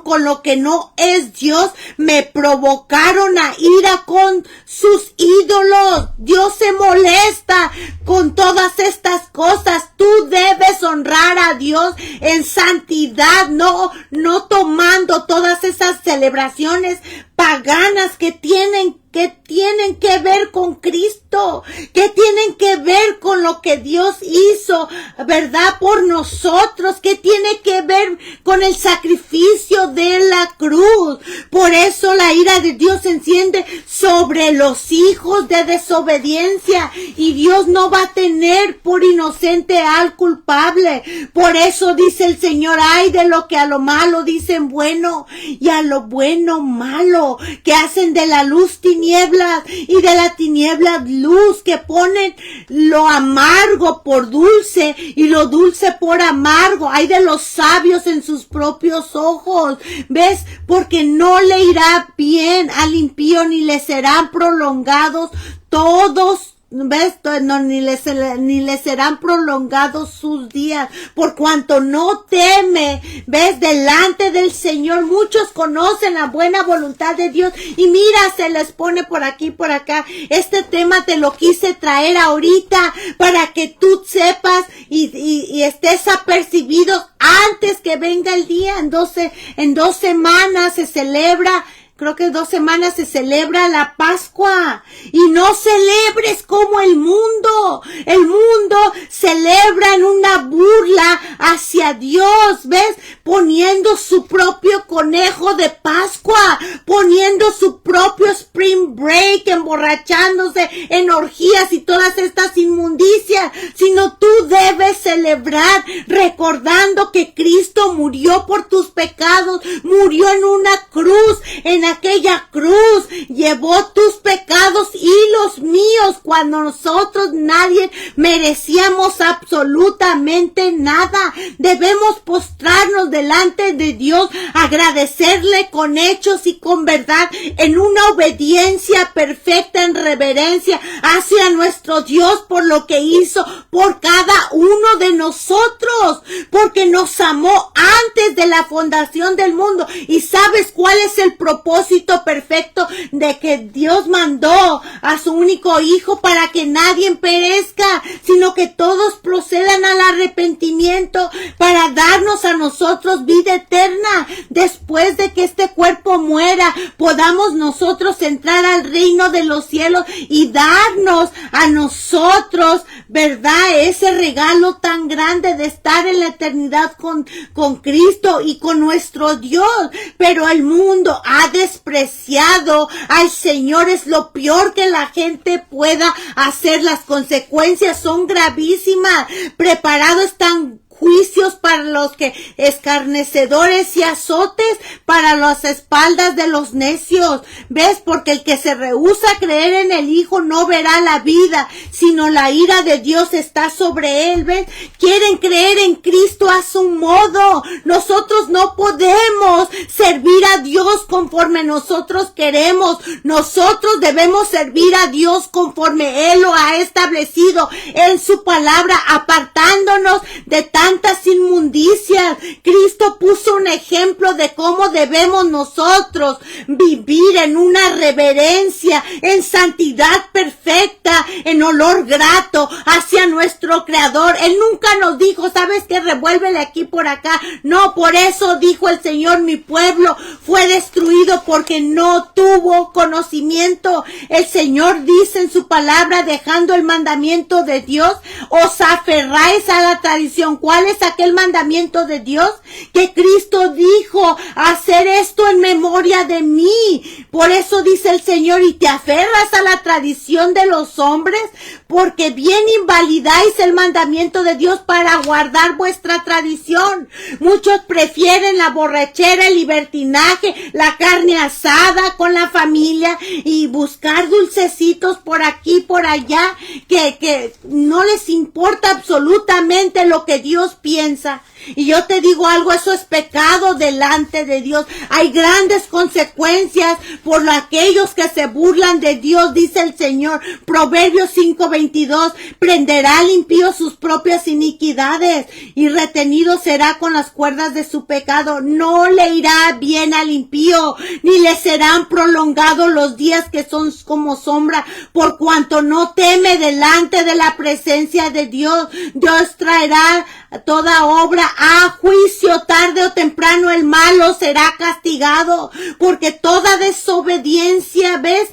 con lo que no es Dios. Me provocaron a ira con sus ídolos. Dios se molesta con todas estas cosas. Tú debes honrar a Dios en santidad, no tomando todas esas celebraciones paganas que tienen que ver con Cristo, que tienen que ver con lo que Dios hizo, ¿verdad? Por nosotros, que tiene que ver con el sacrificio de la cruz. Por eso la ira de Dios se enciende sobre los hijos de desobediencia, y Dios no va a tener por inocente al culpable. Por eso dice el Señor: ay de lo que a lo malo dicen bueno, y a lo bueno malo, que hacen de la luz tinieblas y de la tiniebla luz, que ponen lo amargo por dulce y lo dulce por amargo. Hay de los sabios en sus propios ojos. ¿Ves? Porque no le irá bien al impío, ni le serán prolongados todos. ¿Ves? No, ni le serán prolongados sus días, por cuanto no teme. ¿Ves? Delante del Señor. Muchos conocen la buena voluntad de Dios, y mira, se les pone por aquí, por acá. Este tema te lo quise traer ahorita para que tú sepas y estés apercibido antes que venga el día. En 2 semanas se celebra. Creo que 2 semanas se celebra la Pascua. Y no celebres como el mundo. El mundo celebra en una burla hacia Dios. ¿Ves? Poniendo su propio conejo de Pascua. Poniendo su propio spring break. Emborrachándose en orgías y todas estas inmundicias. Sino tú debes celebrar recordando que Cristo murió por tus pecados. Murió en una cruz. En aquella cruz llevó tus pecados y los míos, cuando nosotros nadie merecíamos absolutamente nada. Debemos postrarnos delante de Dios, agradecerle con hechos y con verdad, en una obediencia perfecta, en reverencia hacia nuestro Dios por lo que hizo por cada uno de nosotros, porque nos amó antes de la fundación del mundo. ¿Y sabes cuál es el propósito perfecto de que Dios mandó a su único Hijo? Para que nadie perezca, sino que todos procedan al arrepentimiento, para darnos a nosotros vida eterna. Después de que este cuerpo muera, podamos nosotros entrar al reino de los cielos y darnos a nosotros, ¿verdad?, ese regalo tan grande de estar en la eternidad con Cristo y con nuestro Dios. Pero el mundo ha despreciado al Señor. Es lo peor que la gente pueda hacer. Las consecuencias son gravísimas. Preparados están juicios para los que escarnecedores y azotes para las espaldas de los necios. ¿Ves? Porque el que se rehúsa a creer en el Hijo no verá la vida, sino la ira de Dios está sobre él. ¿Ves? Quieren creer en Cristo a su modo. Nosotros no podemos servir a Dios conforme nosotros queremos. Nosotros debemos servir a Dios conforme Él lo ha establecido en su palabra, apartándonos de tanto tantas inmundicias. Cristo puso un ejemplo de cómo debemos nosotros vivir en una reverencia, en santidad perfecta, en olor grato hacia nuestro Creador. Él nunca nos dijo, ¿sabes qué? Revuélvele aquí por acá. No, por eso dijo el Señor, mi pueblo fue destruido porque no tuvo conocimiento. El Señor dice en su palabra, dejando el mandamiento de Dios, os aferráis a la tradición. ¿Cuál es aquel mandamiento de Dios? Que Cristo dijo, hacer esto en memoria de mí. Por eso dice el Señor, y te aferras a la tradición de los hombres, porque bien invalidáis el mandamiento de Dios para guardar vuestra tradición. Muchos prefieren la borrachera, el libertinaje, la carne asada con la familia y buscar dulcecitos por aquí, por allá, que no les importa absolutamente lo que Dios piensa. Y yo te digo algo, eso es pecado delante de Dios. Hay grandes consecuencias por aquellos que se burlan de Dios, dice el Señor. Proverbios 5:22, prenderá al impío sus propias iniquidades y retenido será con las cuerdas de su pecado. No le irá bien al impío, ni le serán prolongados los días que son como sombra, por cuanto no teme delante de la presencia de Dios. Dios traerá toda obra a juicio, tarde o temprano el malo será castigado, porque toda desobediencia, ¿ves?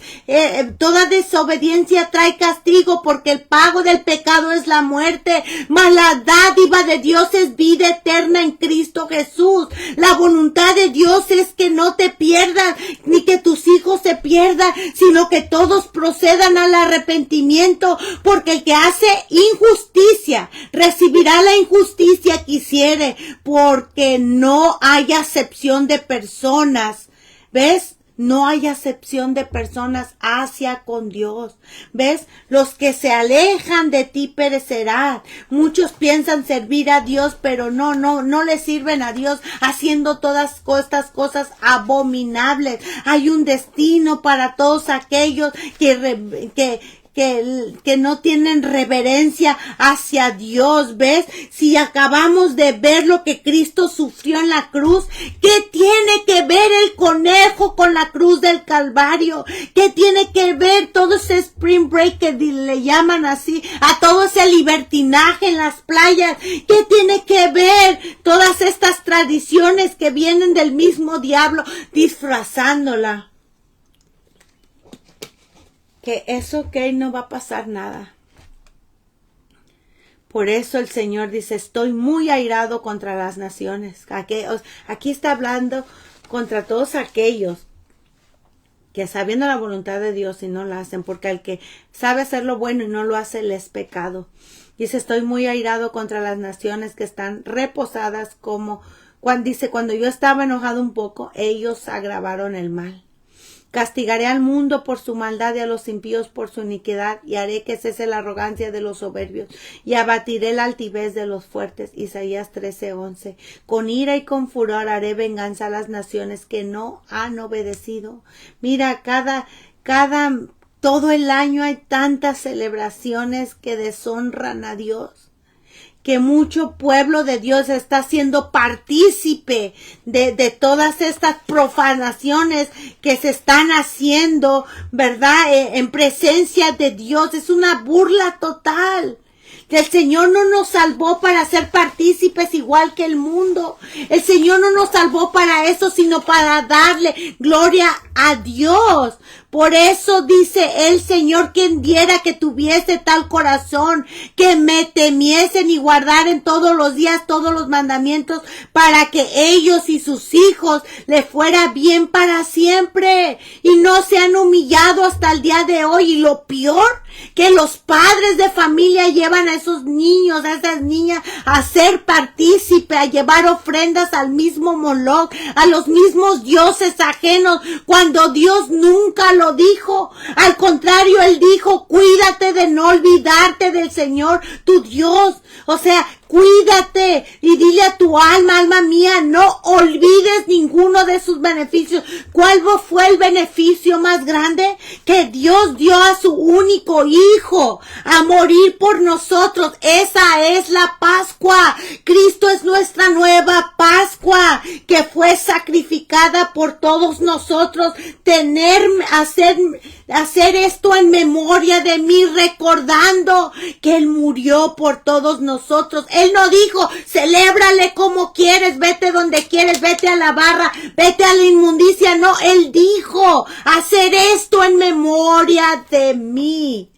Toda desobediencia trae castigo, porque el pago del pecado es la muerte, mas la dádiva de Dios es vida eterna en Cristo Jesús. La voluntad de Dios es que no te pierdas, ni que tus hijos se pierdan, sino que todos procedan al arrepentimiento, porque el que hace injusticia recibirá la injusticia quisiere, porque no hay acepción de personas. ¿Ves? No hay acepción de personas hacia con Dios. ¿Ves? Los que se alejan de ti perecerán. Muchos piensan servir a Dios, pero no le sirven a Dios haciendo todas estas cosas abominables. Hay un destino para todos aquellos que no tienen reverencia hacia Dios. ¿Ves? Si acabamos de ver lo que Cristo sufrió en la cruz, ¿qué tiene que ver el conejo con la cruz del Calvario? ¿Qué tiene que ver todo ese spring break que le llaman así, a todo ese libertinaje en las playas? ¿Qué tiene que ver todas estas tradiciones que vienen del mismo diablo disfrazándola? Que eso que no va a pasar nada. Por eso el Señor dice, estoy muy airado contra las naciones. Aquí está hablando contra todos aquellos que sabiendo la voluntad de Dios y no la hacen, porque el que sabe hacer lo bueno y no lo hace, le es pecado. Dice, estoy muy airado contra las naciones que están reposadas cuando yo estaba enojado un poco, ellos agravaron el mal. Castigaré al mundo por su maldad y a los impíos por su iniquidad, y haré que cese la arrogancia de los soberbios, y abatiré la altivez de los fuertes. Isaías 13:11. Con ira y con furor haré venganza a las naciones que no han obedecido. Mira, todo el año hay tantas celebraciones que deshonran a Dios, que mucho pueblo de Dios está siendo partícipe de todas estas profanaciones que se están haciendo, ¿verdad? En presencia de Dios. Es una burla total. El Señor no nos salvó para ser partícipes igual que el mundo. El Señor no nos salvó para eso, sino para darle gloria a Dios. Por eso dice el Señor, quien diera que tuviese tal corazón, que me temiesen y guardaren todos los días todos los mandamientos, para que ellos y sus hijos le fuera bien para siempre, y no se han humillado hasta el día de hoy. Y lo peor, que los padres de familia llevan a esos niños, a esas niñas, a ser partícipe, a llevar ofrendas al mismo Moloch, a los mismos dioses ajenos, cuando Dios nunca lo dijo. Al contrario, Él dijo, cuídate de no olvidarte del Señor, tu Dios. O sea, Cuídate y dile a tu alma, alma mía, no olvides ninguno de sus beneficios. ¿Cuál fue el beneficio más grande? Que Dios dio a su único hijo a morir por nosotros. Esa es la Pascua. Cristo es nuestra nueva Pascua, que fue sacrificada por todos nosotros. Hacer esto en memoria de mí, recordando que Él murió por todos nosotros. Él no dijo, celébrale como quieres, vete donde quieres, vete a la barra, vete a la inmundicia. No, Él dijo, hacer esto en memoria de mí.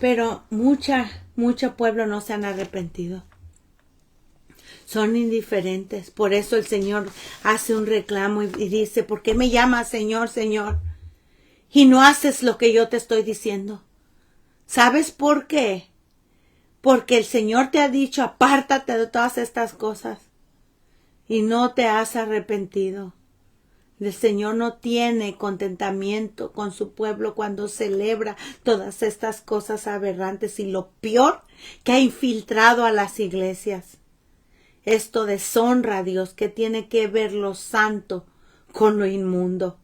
Pero mucho pueblo no se han arrepentido. Son indiferentes. Por eso el Señor hace un reclamo y dice, ¿por qué me llamas Señor, Señor? Y no haces lo que yo te estoy diciendo. ¿Sabes por qué? Porque el Señor te ha dicho, apártate de todas estas cosas. Y no te has arrepentido. El Señor no tiene contentamiento con su pueblo cuando celebra todas estas cosas aberrantes. Y lo peor, que ha infiltrado a las iglesias. Esto deshonra a Dios, que tiene que ver lo santo con lo inmundo.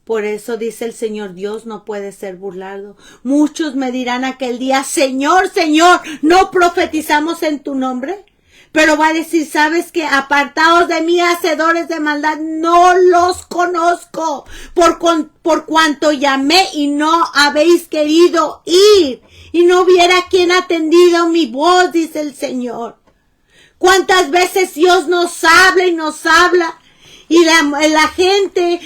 Por eso dice el Señor, Dios no puede ser burlado. Muchos me dirán aquel día, Señor, Señor, ¿no profetizamos en tu nombre? Pero va a decir, ¿sabes qué? Apartaos de mí, hacedores de maldad, no los conozco. Por cuanto llamé y no habéis querido ir. Y no hubiera quien atendido mi voz, dice el Señor. ¿Cuántas veces Dios nos habla y nos habla? Y la gente,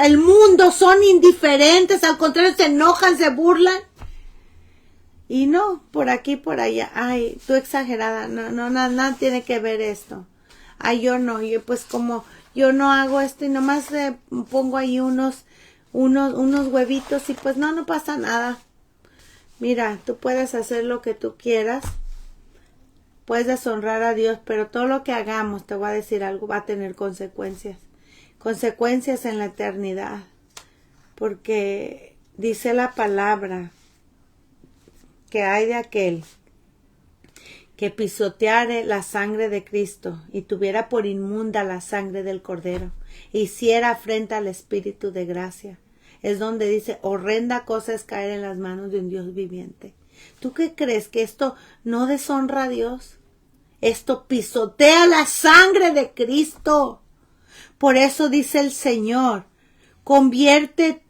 el mundo son indiferentes, al contrario se enojan, se burlan. Y no, por aquí, por allá, ay, tú exagerada, no, nada tiene que ver esto. Ay, yo no, pues como yo no hago esto y nomás pongo ahí unos huevitos y pues no pasa nada. Mira, tú puedes hacer lo que tú quieras. Puedes deshonrar a Dios, pero todo lo que hagamos, te voy a decir algo, va a tener consecuencias. Consecuencias en la eternidad. Porque dice la palabra que hay de aquel que pisoteare la sangre de Cristo y tuviera por inmunda la sangre del Cordero, e hiciera afrenta al Espíritu de gracia. Es donde dice, horrenda cosa es caer en las manos de un Dios viviente. ¿Tú qué crees? ¿Que esto no deshonra a Dios? Esto pisotea la sangre de Cristo. Por eso dice el Señor, conviértense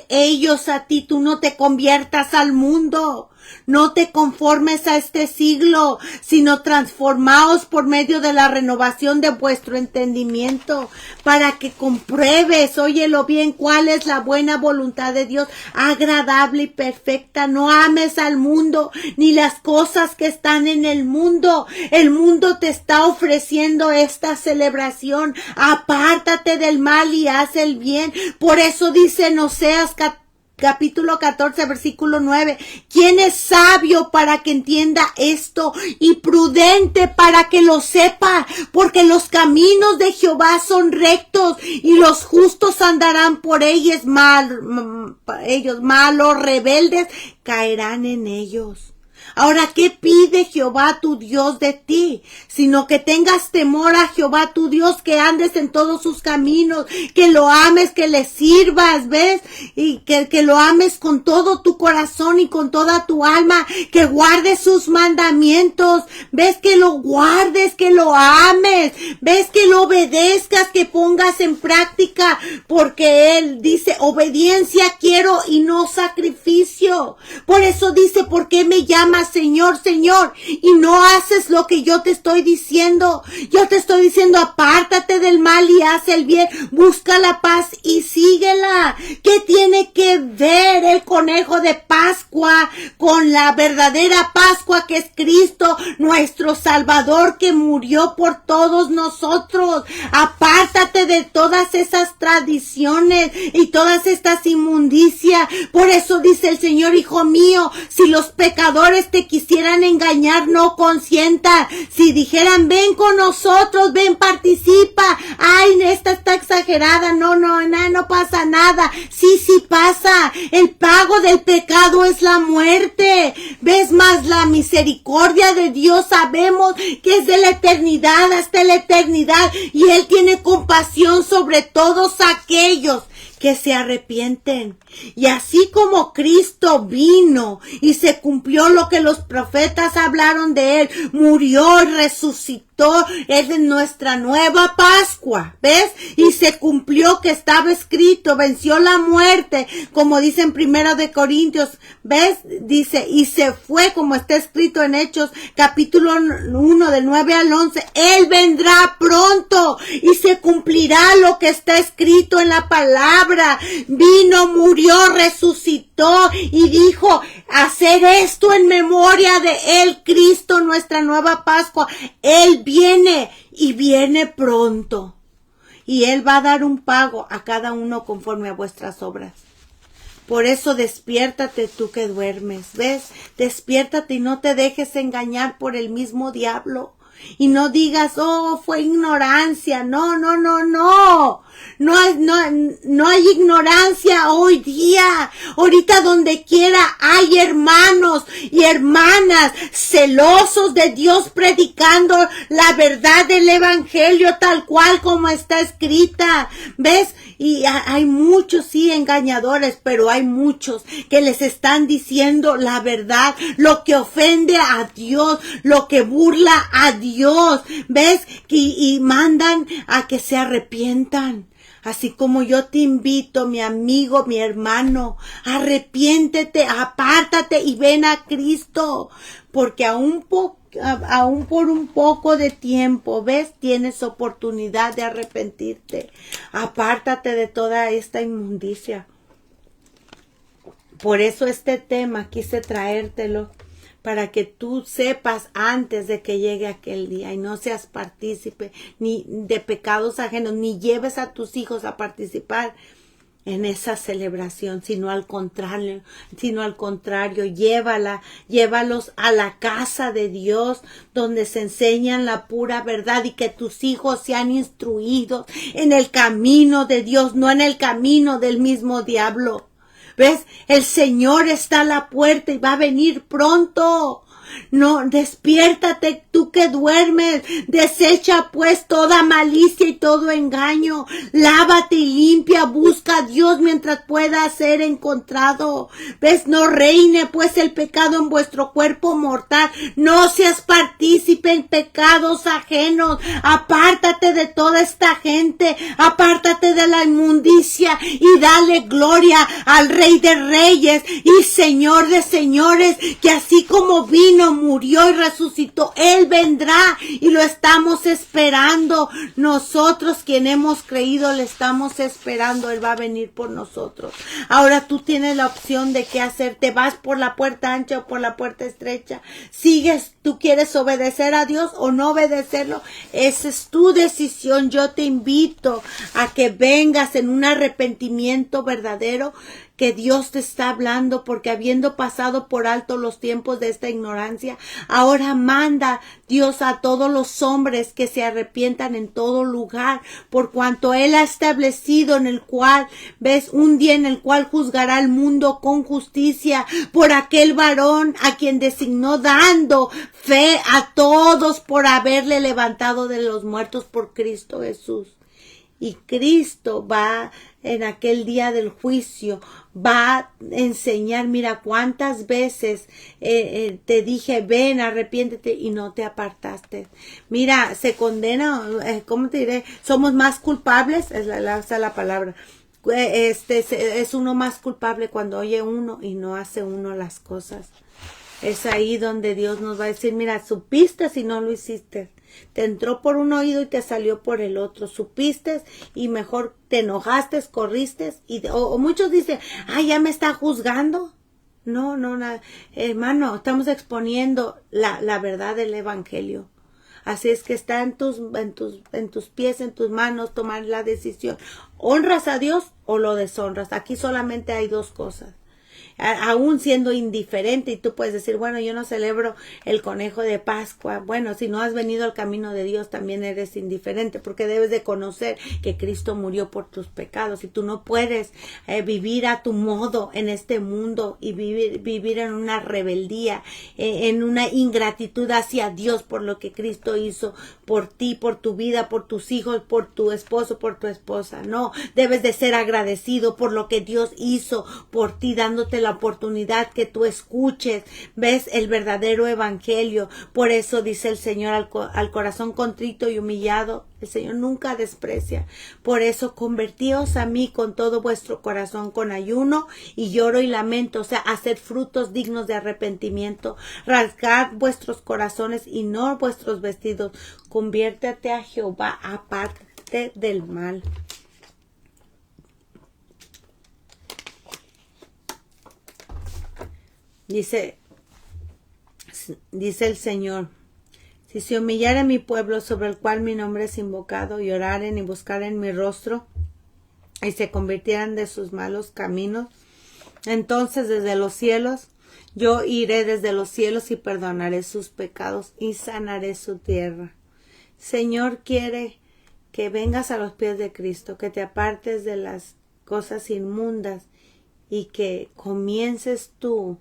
ellos a ti, tú no te conviertas al mundo. No te conformes a este siglo, sino transformaos por medio de la renovación de vuestro entendimiento, para que compruebes, óyelo bien, cuál es la buena voluntad de Dios, agradable y perfecta. No ames al mundo, ni las cosas que están en el mundo. El mundo te está ofreciendo esta celebración. Apártate del mal y haz el bien. Por eso dice en Oseas capítulo 14, versículo 9. ¿Quién es sabio para que entienda esto? Y prudente para que lo sepa. Porque los caminos de Jehová son rectos, y los justos andarán por ellos. Malos rebeldes caerán en ellos. Ahora, ¿qué pide Jehová tu Dios de ti? Sino que tengas temor a Jehová tu Dios, que andes en todos sus caminos, que lo ames, que le sirvas, ¿ves? Y que lo ames con todo tu corazón y con toda tu alma, que guardes sus mandamientos, ¿ves? Que lo guardes, que lo ames, ¿ves? Que lo obedezcas, que pongas en práctica, porque Él dice, obediencia quiero y no sacrificio. Por eso dice, ¿por qué me llamas Señor, Señor, y no haces lo que yo te estoy diciendo? Yo te estoy diciendo, apártate del mal y haz el bien, busca la paz y síguela. ¿Qué tiene que ver el conejo de Pascua con la verdadera Pascua, que es Cristo, nuestro Salvador, que murió por todos nosotros? Apártate de todas esas tradiciones y todas estas inmundicias. Por eso dice el Señor, hijo mío, si los pecadores engañadores te quisieran engañar, no consientan. Si dijeran, ven con nosotros, ven, participa. Ay, esta está exagerada. No pasa nada. Sí pasa. El pago del pecado es la muerte. ¿Ves? Más la misericordia de Dios sabemos que es de la eternidad hasta la eternidad. Y Él tiene compasión sobre todos aquellos que se arrepienten. Y así como Cristo vino y se cumplió lo que los profetas hablaron de Él, murió y resucitó, es nuestra nueva Pascua, ¿ves? Y se cumplió que estaba escrito, venció la muerte, como dice en 1 de Corintios, ¿ves? Dice, y se fue, como está escrito en Hechos, capítulo 1, del 9 al 11, Él vendrá pronto y se cumplirá lo que está escrito en la palabra. Vino, murió, resucitó y dijo, hacer esto en memoria de Él, Cristo, nuestra nueva Pascua. Él viene y viene pronto. Y Él va a dar un pago a cada uno conforme a vuestras obras. Por eso despiértate tú que duermes, ¿ves? Despiértate y no te dejes engañar por el mismo diablo. Y no digas, oh, fue ignorancia. No. No hay ignorancia hoy día. Ahorita donde quiera hay hermanos y hermanas celosos de Dios predicando la verdad del evangelio tal cual como está escrita. ¿Ves? Y hay muchos, sí, engañadores, pero hay muchos que les están diciendo la verdad, lo que ofende a Dios, lo que burla a Dios. ¿Ves? Y mandan a que se arrepientan. Así como yo te invito, mi amigo, mi hermano, arrepiéntete, apártate y ven a Cristo, porque aún por un poco de tiempo, ¿ves? Tienes oportunidad de arrepentirte. Apártate de toda esta inmundicia. Por eso este tema quise traértelo, para que tú sepas antes de que llegue aquel día y no seas partícipe ni de pecados ajenos, ni lleves a tus hijos a participar en esa celebración, sino al contrario, llévalos a la casa de Dios, donde se enseñan la pura verdad y que tus hijos sean instruidos en el camino de Dios, no en el camino del mismo diablo. ¿Ves? El Señor está a la puerta y va a venir pronto. No, despiértate tú que duermes, desecha pues toda malicia y todo engaño, lávate y limpia, busca a Dios mientras pueda ser encontrado. ¿Ves? No reine pues el pecado en vuestro cuerpo mortal, no seas partícipe en pecados ajenos, apártate de toda esta gente, apártate de la inmundicia y dale gloria al Rey de Reyes y Señor de Señores, que así como vino, murió y resucitó, Él vendrá y lo estamos esperando. Nosotros quien hemos creído le estamos esperando. Él va a venir por nosotros. Ahora tú tienes la opción de qué hacer. ¿Te vas por la puerta ancha o por la puerta estrecha? ¿Sigues? ¿Tú quieres obedecer a Dios o no obedecerlo? Esa es tu decisión. Yo te invito a que vengas en un arrepentimiento verdadero, que Dios te está hablando, porque habiendo pasado por alto los tiempos de esta ignorancia, ahora manda Dios a todos los hombres que se arrepientan en todo lugar, por cuanto Él ha establecido en el cual, ves, un día en el cual juzgará al mundo con justicia por aquel varón a quien designó, dando fe a todos por haberle levantado de los muertos por Cristo Jesús. Y Cristo va en aquel día del juicio, va a enseñar, mira cuántas veces te dije, ven, arrepiéntete y no te apartaste. Mira, se condena, ¿cómo te diré? Somos más culpables, es la palabra. Es uno más culpable cuando oye uno y no hace uno las cosas. Es ahí donde Dios nos va a decir, mira, supiste si no lo hiciste. Te entró por un oído y te salió por el otro. Supiste y mejor te enojaste, corriste. O muchos dicen, ay, ya me está juzgando. No, hermano, estamos exponiendo la verdad del evangelio. Así es que está en tus pies, en tus manos, tomar la decisión. ¿Honras a Dios o lo deshonras? Aquí solamente hay dos cosas. aún siendo indiferente, y tú puedes decir, bueno, yo no celebro el conejo de Pascua. Bueno, si no has venido al camino de Dios, también eres indiferente, porque debes de conocer que Cristo murió por tus pecados, y tú no puedes vivir a tu modo en este mundo y vivir en una rebeldía, en una ingratitud hacia Dios por lo que Cristo hizo por ti, por tu vida, por tus hijos, por tu esposo, por tu esposa. No, debes de ser agradecido por lo que Dios hizo por ti, dándote la oportunidad que tú escuches, ves el verdadero evangelio. Por eso dice el Señor, al corazón contrito y humillado, el Señor nunca desprecia. Por eso convertíos a mí con todo vuestro corazón, con ayuno y lloro y lamento, o sea, hacer frutos dignos de arrepentimiento. Rasgad vuestros corazones y no vuestros vestidos. Conviértete a Jehová, aparte del mal. Dice el Señor, si se humillare mi pueblo sobre el cual mi nombre es invocado, y oraren y buscaren mi rostro, y se convirtieran de sus malos caminos, entonces desde los cielos, yo iré desde los cielos y perdonaré sus pecados y sanaré su tierra. Señor quiere que vengas a los pies de Cristo, que te apartes de las cosas inmundas y que comiences tú,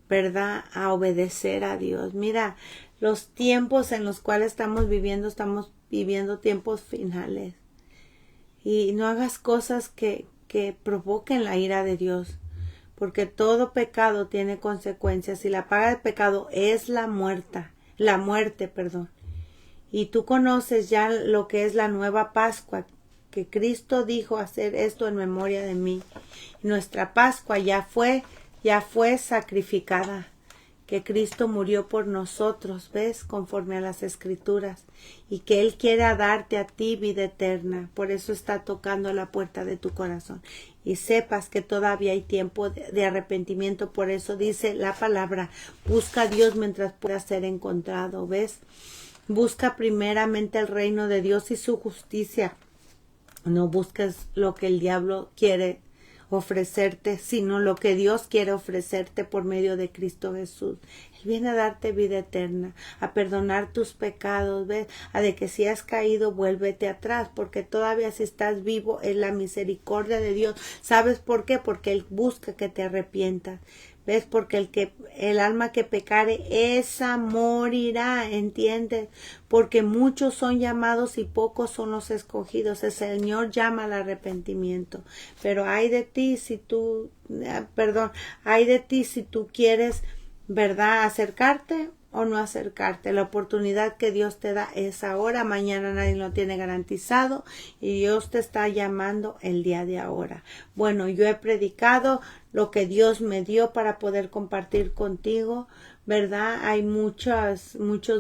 ¿verdad?, a obedecer a Dios. Mira, los tiempos en los cuales estamos viviendo tiempos finales. Y no hagas cosas que provoquen la ira de Dios, porque todo pecado tiene consecuencias y la paga del pecado es la muerte, perdón. Y tú conoces ya lo que es la nueva Pascua, que Cristo dijo hacer esto en memoria de mí. Y nuestra Pascua ya fue sacrificada, que Cristo murió por nosotros, ¿ves? Conforme a las Escrituras, y que Él quiere darte a ti vida eterna. Por eso está tocando la puerta de tu corazón. Y sepas que todavía hay tiempo de arrepentimiento. Por eso dice la palabra, busca a Dios mientras pueda ser encontrado, ¿ves? Busca primeramente el reino de Dios y su justicia. No busques lo que el diablo quiere ofrecerte, sino lo que Dios quiere ofrecerte por medio de Cristo Jesús. Él viene a darte vida eterna, a perdonar tus pecados, ¿ves? A de que si has caído, vuélvete atrás, porque todavía si estás vivo es la misericordia de Dios. ¿Sabes por qué? Porque Él busca que te arrepientas. ¿Ves? Porque el alma que pecare, esa morirá, ¿entiendes? Porque muchos son llamados y pocos son los escogidos. El Señor llama al arrepentimiento. Pero hay de ti si tú quieres, ¿verdad?, acercarte o no acercarte. La oportunidad que Dios te da es ahora. Mañana nadie lo tiene garantizado y Dios te está llamando el día de ahora. Bueno, yo he predicado lo que Dios me dio para poder compartir contigo, ¿verdad? Hay muchos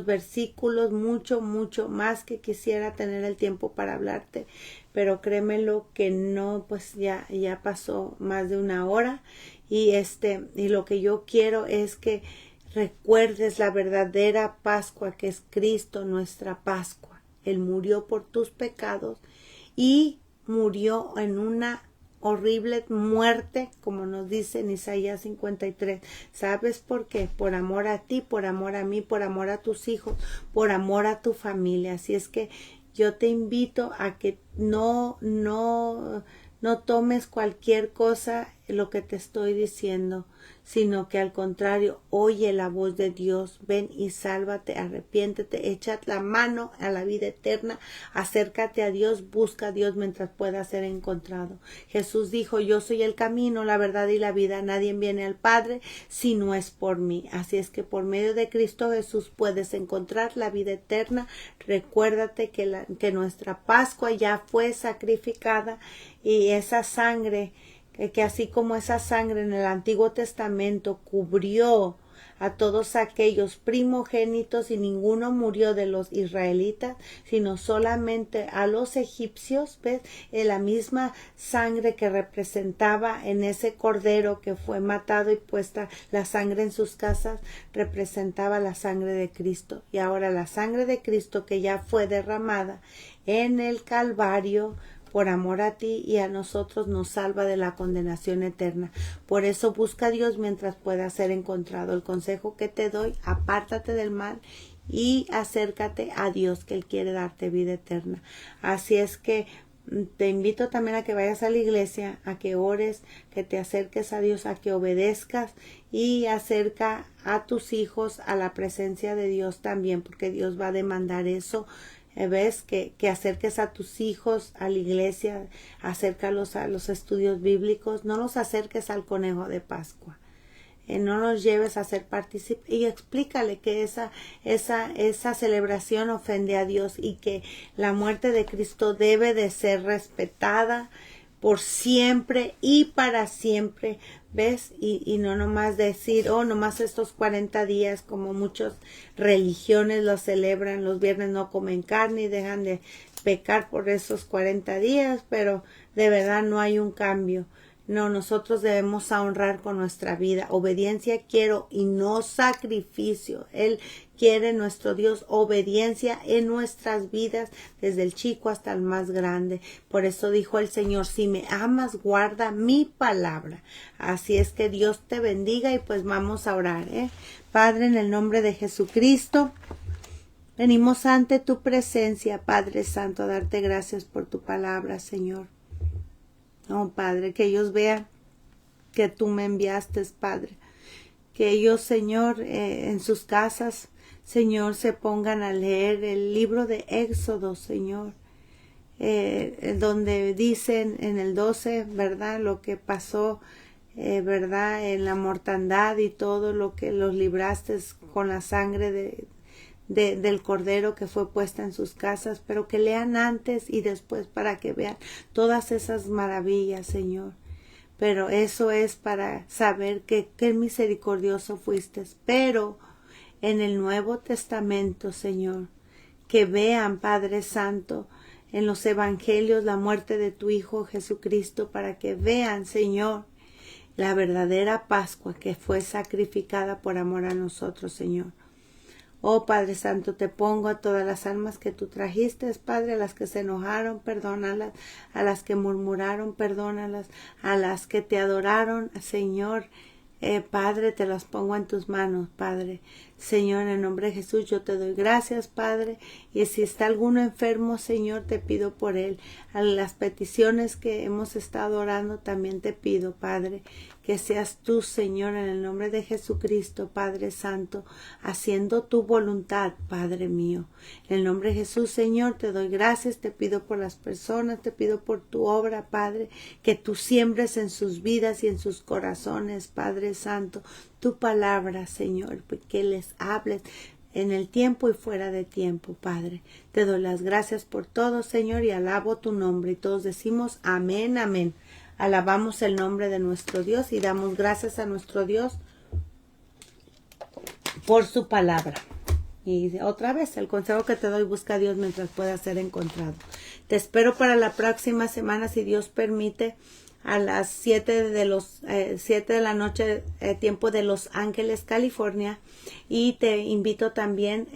versículos, mucho más que quisiera tener el tiempo para hablarte, pero créemelo que no, pues ya pasó más de una hora y lo que yo quiero es que recuerdes la verdadera Pascua, que es Cristo, nuestra Pascua. Él murió por tus pecados y murió en una horrible muerte, como nos dice en Isaías 53. ¿Sabes por qué? Por amor a ti, por amor a mí, por amor a tus hijos, por amor a tu familia. Así es que yo te invito a que no tomes cualquier cosa lo que te estoy diciendo, sino que al contrario, oye la voz de Dios, ven y sálvate, arrepiéntete, echa la mano a la vida eterna, acércate a Dios, busca a Dios mientras pueda ser encontrado. Jesús dijo, yo soy el camino, la verdad y la vida, nadie viene al Padre si no es por mí. Así es que por medio de Cristo Jesús puedes encontrar la vida eterna. Recuérdate que nuestra Pascua ya fue sacrificada y esa sangre, que así como esa sangre en el Antiguo Testamento cubrió a todos aquellos primogénitos y ninguno murió de los israelitas, sino solamente a los egipcios, ¿ves? La misma sangre que representaba en ese cordero que fue matado y puesta la sangre en sus casas, representaba la sangre de Cristo. Y ahora la sangre de Cristo que ya fue derramada en el Calvario, por amor a ti y a nosotros nos salva de la condenación eterna. Por eso busca a Dios mientras pueda ser encontrado. El consejo que te doy, apártate del mal y acércate a Dios, que Él quiere darte vida eterna. Así es que te invito también a que vayas a la iglesia, a que ores, que te acerques a Dios, a que obedezcas y acerca a tus hijos a la presencia de Dios también, porque Dios va a demandar eso. ¿Ves? Que acerques a tus hijos a la iglesia, acércalos a los estudios bíblicos, no los acerques al conejo de Pascua. No los lleves a ser partícipes y explícale que esa celebración ofende a Dios y que la muerte de Cristo debe de ser respetada por siempre y para siempre, ¿ves? Y no nomás decir, nomás estos 40 días como muchas religiones lo celebran, los viernes no comen carne y dejan de pecar por esos 40 días, pero de verdad no hay un cambio. No, nosotros debemos honrar con nuestra vida. Obediencia quiero y no sacrificio. Él quiere, nuestro Dios, obediencia en nuestras vidas, desde el chico hasta el más grande. Por eso dijo el Señor, si me amas, guarda mi palabra. Así es que Dios te bendiga y pues vamos a orar, Padre, en el nombre de Jesucristo, venimos ante tu presencia, Padre Santo, a darte gracias por tu palabra, Señor. Padre, que ellos vean que tú me enviaste, Padre. Que ellos, Señor, en sus casas, Señor, se pongan a leer el libro de Éxodo, Señor. Donde dicen en el 12, ¿verdad? Lo que pasó, ¿verdad? En la mortandad y todo lo que los libraste con la sangre del cordero que fue puesta en sus casas, pero que lean antes y después para que vean todas esas maravillas, Señor. Pero eso es para saber que qué misericordioso fuiste. Pero en el Nuevo Testamento, Señor, que vean, Padre Santo, en los evangelios la muerte de tu Hijo Jesucristo, para que vean, Señor, la verdadera Pascua que fue sacrificada por amor a nosotros, Señor. Padre Santo, te pongo a todas las almas que tú trajiste, Padre, a las que se enojaron, perdónalas, a las que murmuraron, perdónalas, a las que te adoraron, Señor, Padre, te las pongo en tus manos, Padre. Señor, en el nombre de Jesús, yo te doy gracias, Padre, y si está alguno enfermo, Señor, te pido por él. A las peticiones que hemos estado orando, también te pido, Padre, que seas tú, Señor, en el nombre de Jesucristo, Padre Santo, haciendo tu voluntad, Padre mío. En el nombre de Jesús, Señor, te doy gracias, te pido por las personas, te pido por tu obra, Padre, que tú siembres en sus vidas y en sus corazones, Padre Santo, tu palabra, Señor, que les hables en el tiempo y fuera de tiempo, Padre. Te doy las gracias por todo, Señor, y alabo tu nombre. Y todos decimos amén, amén. Alabamos el nombre de nuestro Dios y damos gracias a nuestro Dios por su palabra. Y otra vez, el consejo que te doy, busca a Dios mientras pueda ser encontrado. Te espero para la próxima semana, si Dios permite, a las 7 de la noche, tiempo de Los Ángeles, California. Y te invito también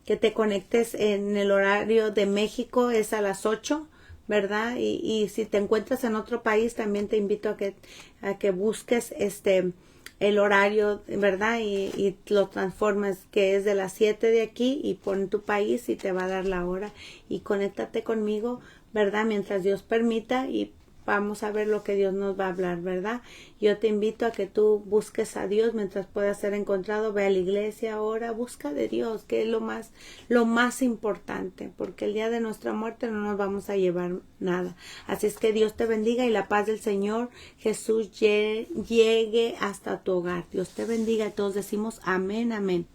que te conectes en el horario de México, es a las 8, ¿verdad? Y si te encuentras en otro país, también te invito a que busques el horario, ¿verdad? Y lo transformes, que es de las 7 de aquí, y pon tu país y te va a dar la hora. Y conéctate conmigo, ¿verdad? Mientras Dios permita, y vamos a ver lo que Dios nos va a hablar, ¿verdad? Yo te invito a que tú busques a Dios mientras pueda ser encontrado. Ve a la iglesia ahora, busca de Dios, que es lo más importante, porque el día de nuestra muerte no nos vamos a llevar nada. Así es que Dios te bendiga y la paz del Señor Jesús llegue hasta tu hogar. Dios te bendiga y todos decimos amén, amén.